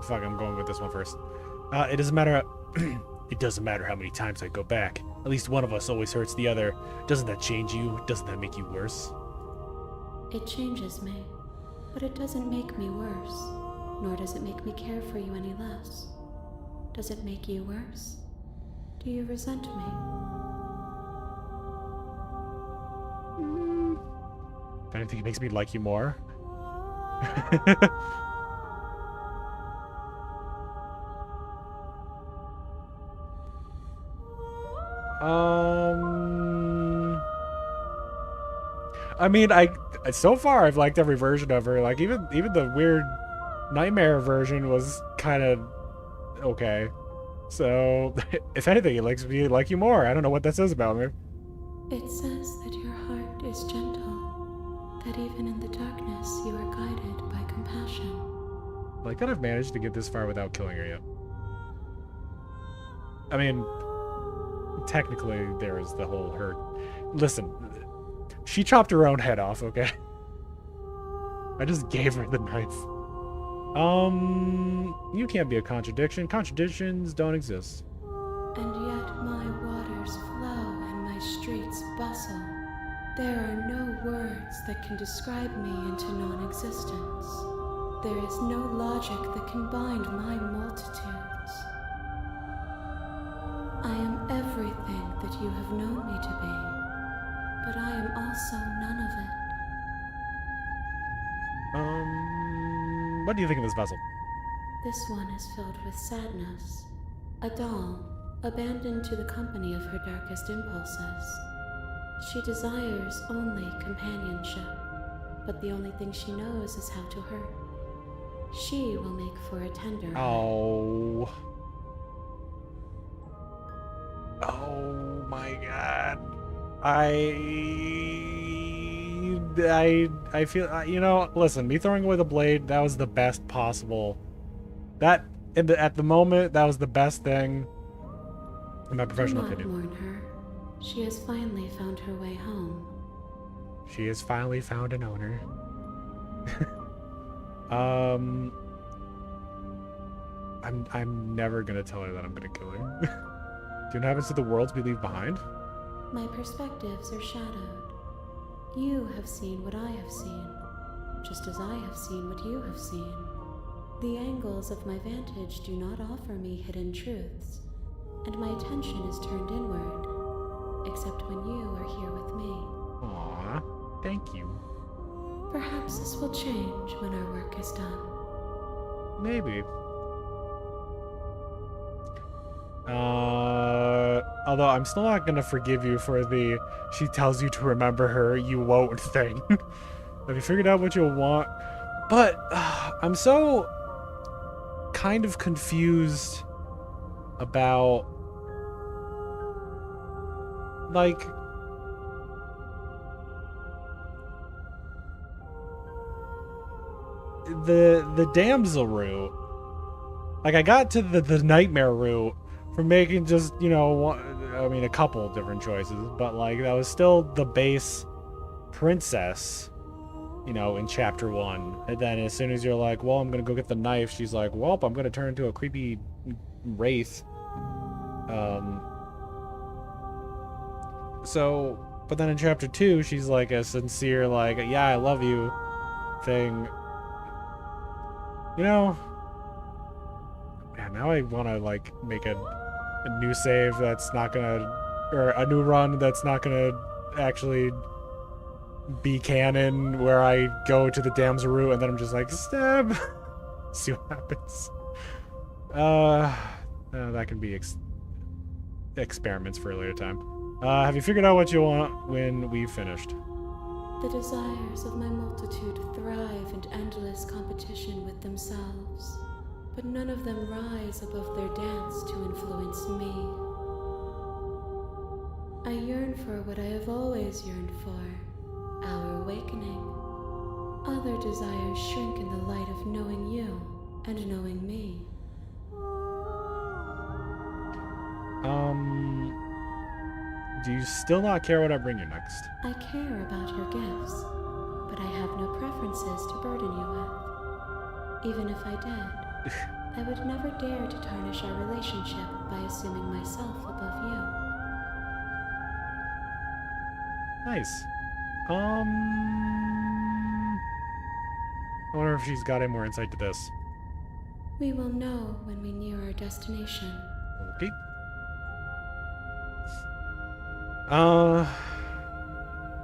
Fuck, I'm going with this one first. It doesn't matter. It doesn't matter how many times I go back. At least one of us always hurts the other. Doesn't that change you? Doesn't that make you worse? It changes me, but it doesn't make me worse, nor does it make me care for you any less. Does it make you worse? Do you resent me? I don't think it makes me like you more. I mean, so far I've liked every version of her. Like even the weird nightmare version was kind of okay. So if anything, it makes me like you more. I don't know what that says about me. It says that your heart is gentle, that even in the darkness you are guided by compassion. Like that I've managed to get this far without killing her yet. I mean, technically there is the whole hurt. Listen, she chopped her own head off, okay? I just gave her the knife. You can't be a contradiction. Contradictions don't exist. And yet my waters flow and my streets bustle. There are no words that can describe me into non-existence. There is no logic that can bind my multitudes. I am everything that you have known me to be, but I am also none of it. What do you think of this vessel? This one is filled with sadness. A doll, abandoned to the company of her darkest impulses. She desires only companionship, but the only thing she knows is how to hurt. She will make for a tender heart. Oh my god. I feel, you know, listen, me throwing away the blade, that was the best possible. At the moment, that was the best thing, in my professional Do not opinion. mourn her. She has finally found her way home. She has finally found an owner. I'm never gonna tell her that I'm gonna kill her. Do you know what happens to the worlds we leave behind? My perspectives are shadowed. You have seen what I have seen, just as I have seen what you have seen. The angles of my vantage do not offer me hidden truths, and my attention is turned inward, except when you are here with me. Aww, thank you. Perhaps this will change when our work is done. Maybe. Although I'm still not gonna forgive you for the she tells you to remember her, you won't thing. Have you figured out what you'll want? But I'm so kind of confused about like the damsel route. Like I got to the nightmare route from making just, you know, a couple of different choices, but like that was still the base princess. you know, in chapter 1. And then as soon as you're like, well, I'm gonna go get the knife, she's like, well, I'm gonna turn into a creepy wraith. So, but then in chapter 2, she's like a sincere, like, yeah, I love you thing. You know, yeah, now I want to, like, make a new save that's not gonna, or a new run that's not gonna actually be canon, where I go to the damsel route and then I'm just like, stab! See what happens. That can be experiments for a later time. Have you figured out what you want when we've finished? The desires of my multitude thrive in endless competition with themselves, but none of them rise above their dance to influence me. I yearn for what I have always yearned for, our awakening. Other desires shrink in the light of knowing you and knowing me. Do you still not care what I bring you next? I care about your gifts, but I have no preferences to burden you with. Even if I did, I would never dare to tarnish our relationship by assuming myself above you. Nice. I wonder if she's got any more insight to this. We will know when we near our destination. Okay.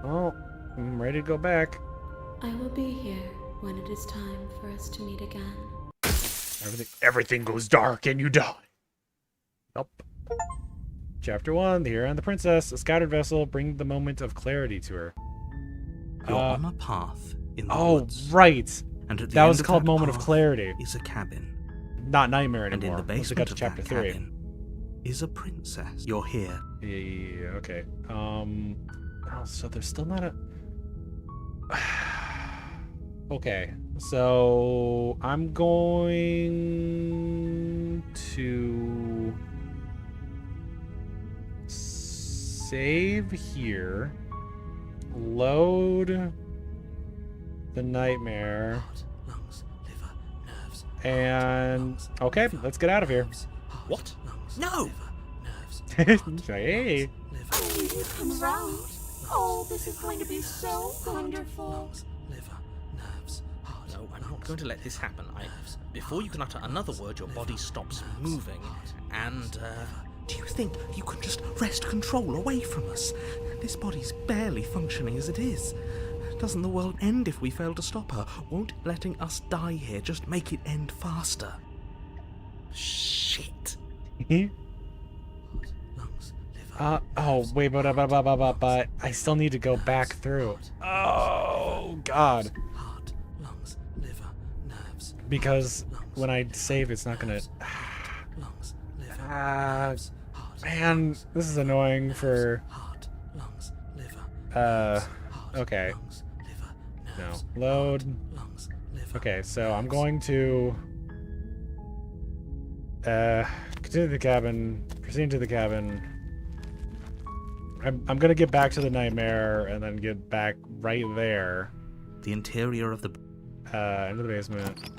Well, I'm ready to go back. I will be here when it is time for us to meet again. Everything goes dark and you die. Nope. Chapter 1, The Hero and the Princess. A scattered vessel, bring the moment of clarity to her. You're on a path in the Oh, woods. right. And at the That end was of called that Moment of path Clarity. is a cabin. Not Nightmare And anymore. in the Once we got basement to of chapter that 3. cabin is a princess. You're here. Yeah, okay. Oh, so there's still not a... Okay, so I'm going to save here, load the nightmare, Heart, lungs, liver, nerves. and lungs, okay, liver, let's get out of here. nerves, heart, What? lungs, No! liver, nerves, Hey. liver, Comes around. Oh, this is going to be so wonderful. lungs, liver, nerves, heart. No, I'm not going to let this happen. Before you can utter another word, your body stops moving, and, Do you think you can just wrest control away from us? This body's barely functioning as it is. Doesn't the world end if we fail to stop her? Won't letting us die here just make it end faster? shit. Lungs, liver, Oh, wait, but I still need to go back through. Oh, God. heart, lungs, liver, nerves, Because when I save, it's not gonna... lungs, liver, Ah, heart, man, this is annoying for... heart, lungs, liver, Uh, heart, okay. lungs, liver, No. nerves, Load. lungs, liver. Okay, so I'm going to... continue the cabin, proceed to the cabin. I'm gonna get back to the nightmare and then get back right there. The interior of the Into the basement.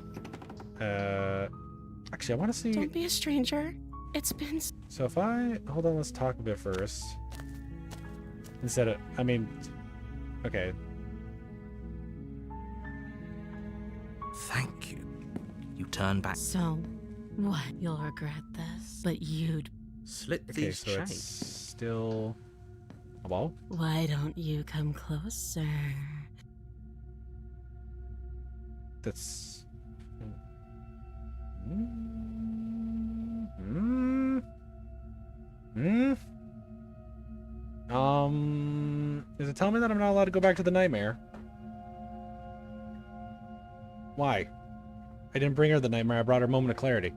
Actually, I want to see... Don't be a stranger. It's been So if I... Hold on, let's talk a bit first. Instead of... I mean... Okay. Thank you. You turn back. So, what? You'll regret this, but you'd. Slit Okay, these so it's chains. still... A wall? Why don't you come closer? That's... Is it telling me that I'm not allowed to go back to the nightmare? Why? I didn't bring her the nightmare, I brought her Moment of Clarity.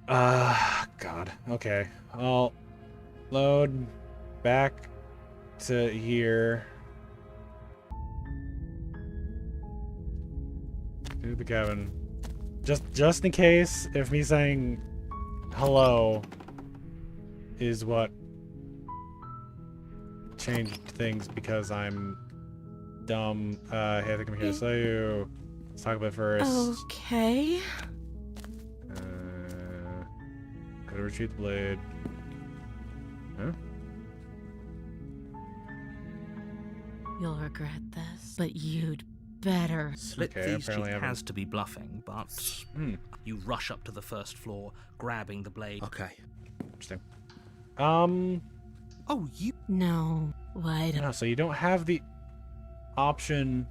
God. Okay. I'll load back to here. To the cabin. Just in case if me saying hello is what changed things because I'm dumb. Hey, I think I'm here to slay you. Let's talk about it first. Okay. Gotta retrieve the blade. Huh? You'll regret this, but you'd better. Slit Okay, Thieves apparently Cheek I has to be bluffing, but you rush up to the first floor, grabbing the blade. Okay. Interesting. Oh, you. No, why No, so you don't have the option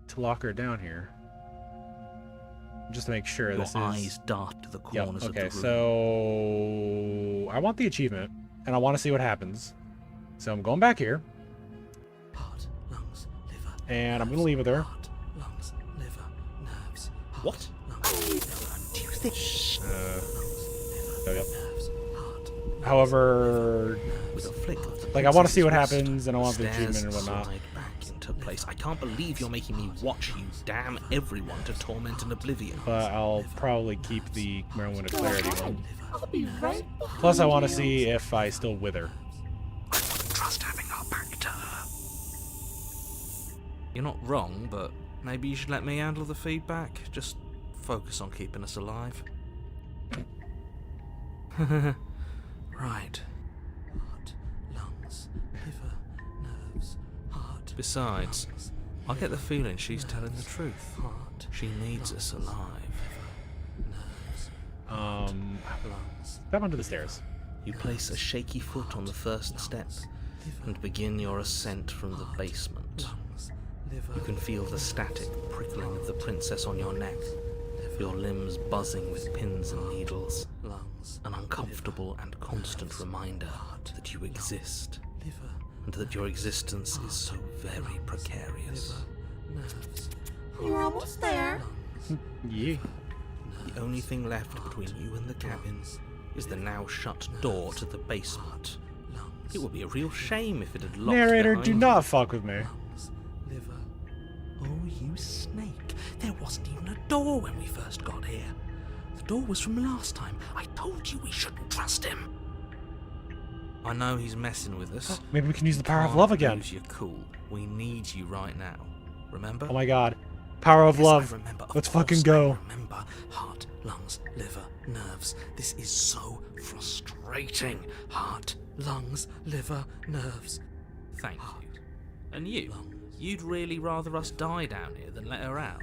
to lock her down here. Just to make sure Your this eyes is. dart to the Yep, corners okay, of the room. so I want the achievement, and I want to see what happens. So I'm going back here, Heart, lungs, liver, and I'm gonna leave it there. heart, lungs, liver, nerves. What? Lungs, liver. Do you think? Oh, yep. Nerves, heart. However, With a flick of the like, I want to see what princess's happens, and I want the stairs achievement and whatnot. slide back into place. I can't believe you're making me watch you damn everyone to torment and oblivion. But I'll probably keep the Merlin of Clarity one. I'll be right behind Plus, I want to you. see if I still wither. I wouldn't trust having our back to her. You're not wrong, but maybe you should let me handle the feedback. Just focus on keeping us alive. Right. Heart, lungs, liver, nerves, heart. Besides, I get the feeling she's telling the truth. Heart. She needs us alive. Step onto the stairs. You place a shaky foot on the first step and begin your ascent from the basement. You can feel the static prickling of the princess on your neck, your limbs buzzing with pins and needles, an uncomfortable and constant reminder that you exist, and that your existence is so very precarious. You're almost there. Yeah. The only thing left between you and the cabin is the now shut door to the basement. It would be a real shame if it had locked Narrator, behind do you. not fuck with me. Liver. Oh, you snake. There wasn't even a door when we first got here. The door was from last time. I told you we shouldn't trust him. I know he's messing with us. Maybe we can use the power of Can't love again. lose your cool. We need you right now. Remember? Oh my god. Power of Yes, love. I remember. Of Let's course fucking I go. remember. Heart, lungs, liver, nerves. This is so frustrating. Heart, lungs, liver, nerves. Thank you. And you? You'd really rather us die down here than let her out?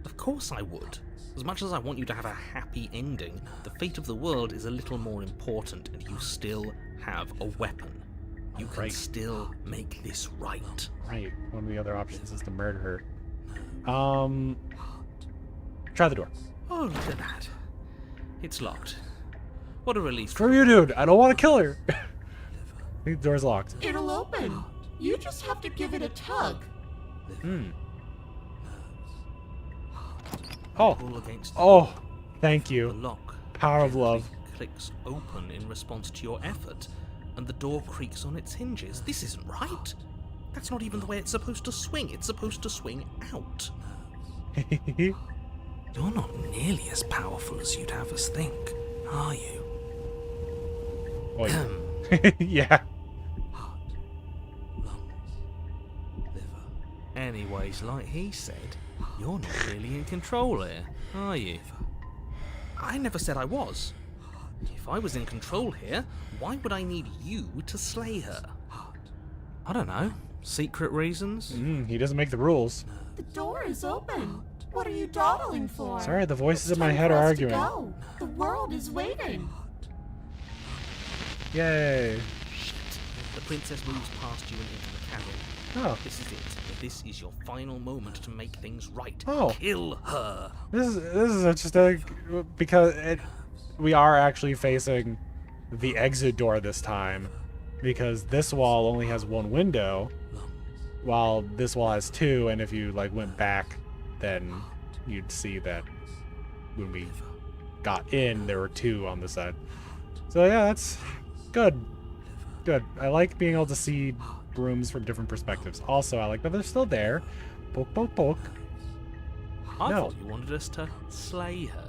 Of course I would. As much as I want you to have a happy ending, the fate of the world is a little more important, and you still have a weapon. You can Right. still make this right. Right. One of the other options is to murder her. Try the door. Oh, look at that. It's locked. What a relief. Screw you, dude. I don't want to kill her. I think the door's locked. It'll open. You just have to give it a tug. Oh. Pull against Oh. Thank the you. lock. Power of love. gently clicks open in response to your effort, and the door creaks on its hinges. This isn't right. That's not even the way it's supposed to swing. It's supposed to swing out. You're not nearly as powerful as you'd have us think, are you? Oh, yeah. Heart, lungs, liver. Anyways, like he said, you're not really in control here, are you? I never said I was. If I was in control here, why would I need you to slay her? I don't know. Secret reasons? He doesn't make the rules. The door is open. What are you dawdling for? Sorry, the voices in my Time head for are us to arguing. go. The world is waiting. Yay. The princess moves past you and into the cabin. Oh. This is it. This is your final moment to make things right. Oh. Kill her. This is interesting because we are actually facing the exit door this time, because this wall only has one window, while this wall has two. And if you like went back, then you'd see that when we got in, there were two on the side. So yeah, that's good. Good. I like being able to see rooms from different perspectives. Also, I like that they're still there. Poke, poke, poke. I No. thought you wanted us to slay her.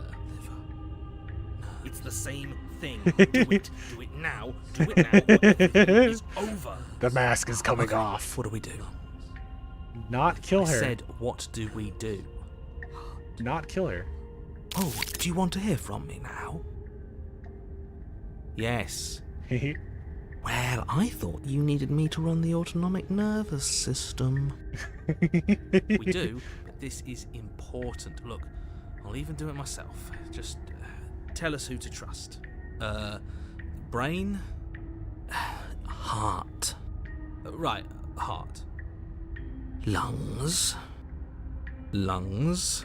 It's the same thing. Do it. Do it now. Do it now. Or everything is over. The mask is coming Okay, off. What do we do? Not kill I her. said, what do we do? Not kill her. Oh, do you want to hear from me now? Yes. Well, I thought you needed me to run the autonomic nervous system. We do, but this is important. Look, I'll even do it myself. Just tell us who to trust. Brain? Heart. Right, heart. Lungs. Lungs.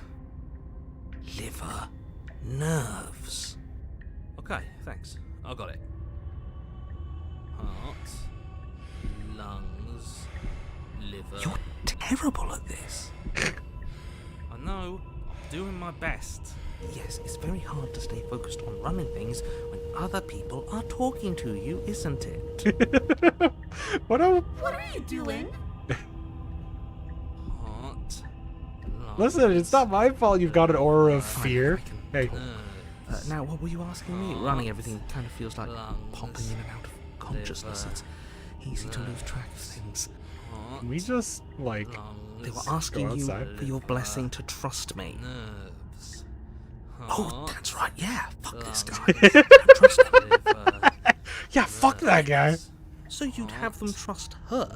Liver. Nerves. Okay, thanks. I got it. Heart. Lungs. Liver. You're terrible at this. I know. I'm doing my best. Yes, it's very hard to stay focused on running things when other people are talking to you, isn't it? What are... What are you doing? Heart. Lungs, Listen, it's not my fault you've got an aura of Fine, fear. I can Hey. talk. Now, what were you asking me? Running everything kind of feels like popping in and out of consciousness. It's easy to lose track of things. Can we just, like... They were asking you outside? for your blessing to trust me. Nerves. Oh, that's right. Yeah, fuck this guy. guy. Don't trust him. Yeah, fuck that guy. So you'd have them trust her?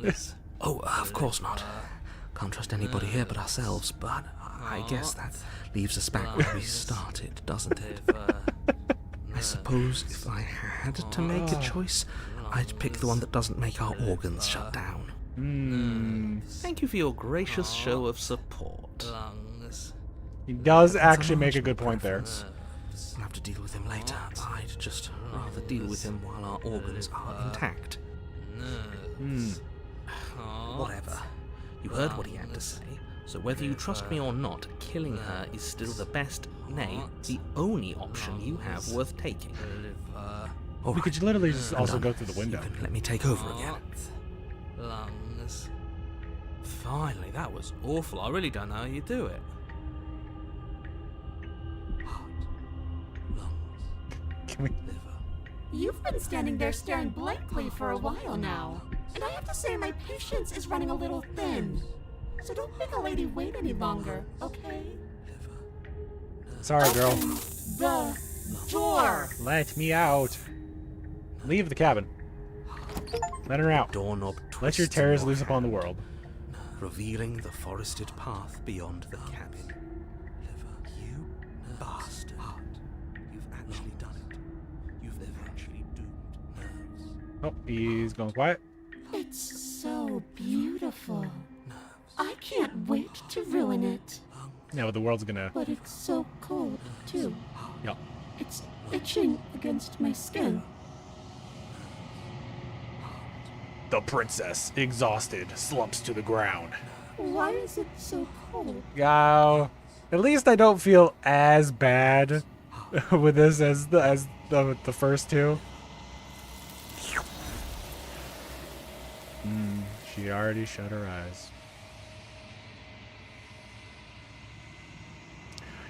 Lungs. Oh, of course not. Can't trust anybody here but ourselves, but I guess that leaves us back where we started, doesn't it? I suppose if I had to make a choice, I'd pick the one that doesn't make our organs shut down. Hmm. Thank you for your gracious show of support. Lungs. He does That's actually a make a marginal good point there. preference. We'll have to deal with him later. I'd just rather deal with him while our organs are intact. Nerves. Whatever. You heard what he had to say. So whether you trust me or not, killing her is still the best, nay, the only option you have worth taking. Liver. All We right, could literally just I'm also done. go through the You window. can let me take over again. Heart. Lungs. Finally, that was awful. I really don't know how you do it. Heart, lungs, Can we... liver. You've been standing there staring blankly for a while now. And I have to say my patience is running a little thin. So don't make a lady wait any longer, okay? Sorry, girl. Open the door. Let me out. Leave the cabin. Let her out. Doorknob Let twists your in terrors your loose upon the hand, world. revealing the forested path beyond the cabin. Liver. You bastard. Heart. You've actually done it. You've eventually doomed nerves. Oh, he's going quiet. It's so beautiful. I can't wait to ruin it. Yeah, but the world's gonna... But it's so cold, too. Yep. It's itching against my skin. The princess, exhausted, slumps to the ground. Why is it so cold? At least I don't feel as bad with this as the first two. She already shut her eyes.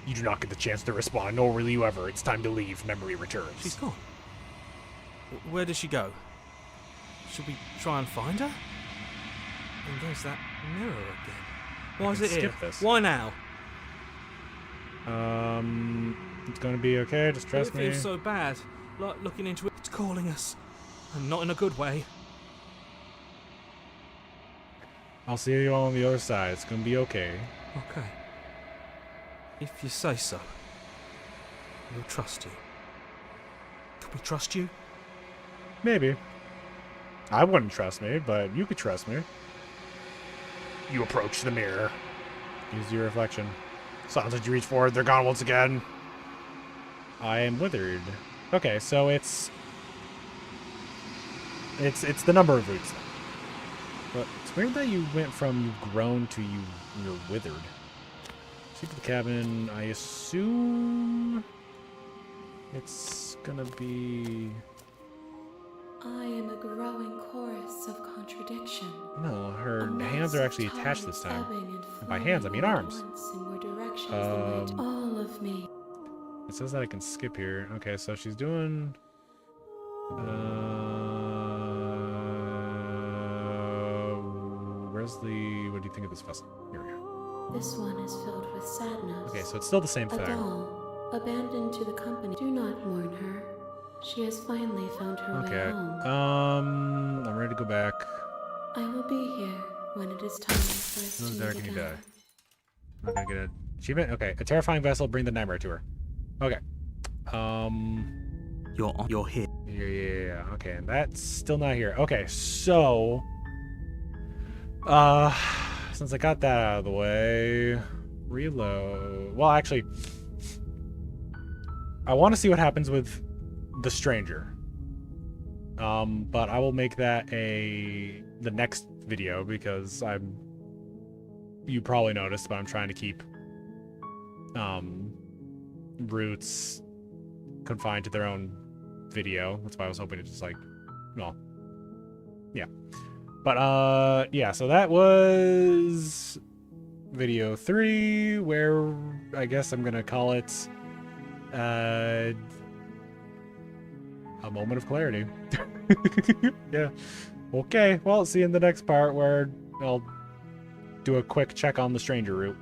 You do not get the chance to respond, nor will you ever. It's time to leave. Memory returns. She's gone. Where does she go? Should we try and find her? And there's that mirror again. Why is can it here? skip this. Why now? It's gonna be okay. Just trust It me. feels so bad. Like looking into it, it's calling us. And not in a good way. I'll see you all on the other side. It's gonna be okay. Okay. If you say so. We'll trust you. Can we trust you? Maybe. I wouldn't trust me, but you could trust me. You approach the mirror. Use your reflection. Sounds like you reach forward. They're gone once again. I am withered. Okay, so it's the number of roots. But it's weird that you went from you've grown to you're withered. Sleep at the cabin. I assume it's gonna be. I am a growing chorus of contradiction. No, her A hands are mass actually of attached this time. ebbing and And by hands, I mean flowing arms. all at once in more directions than might all of me. It says that I can skip here. Okay, so she's doing... where's the... What do you think of this festival? Here we go. This one is filled with sadness. Okay, so it's still the same A thing. doll, abandoned to the company. Do not mourn her. She has finally found her way Okay. home. I'm ready to go back. I will be here when it is time for us No, to there meet can you again. die. I'm not gonna get an achievement. Okay, a terrifying vessel. Bring the nightmare to her. Okay. You're here. Yeah. Okay, and that's still not here. Okay, so since I got that out of the way, reload. Well, actually, I want to see what happens with the stranger. But I will make that the next video because you probably noticed, but I'm trying to keep Roots confined to their own video. That's why I was hoping to just yeah. But yeah, so that was video 3, where I guess I'm gonna call it a moment of clarity. Yeah. Okay, well, see you in the next part where I'll do a quick check on the stranger route.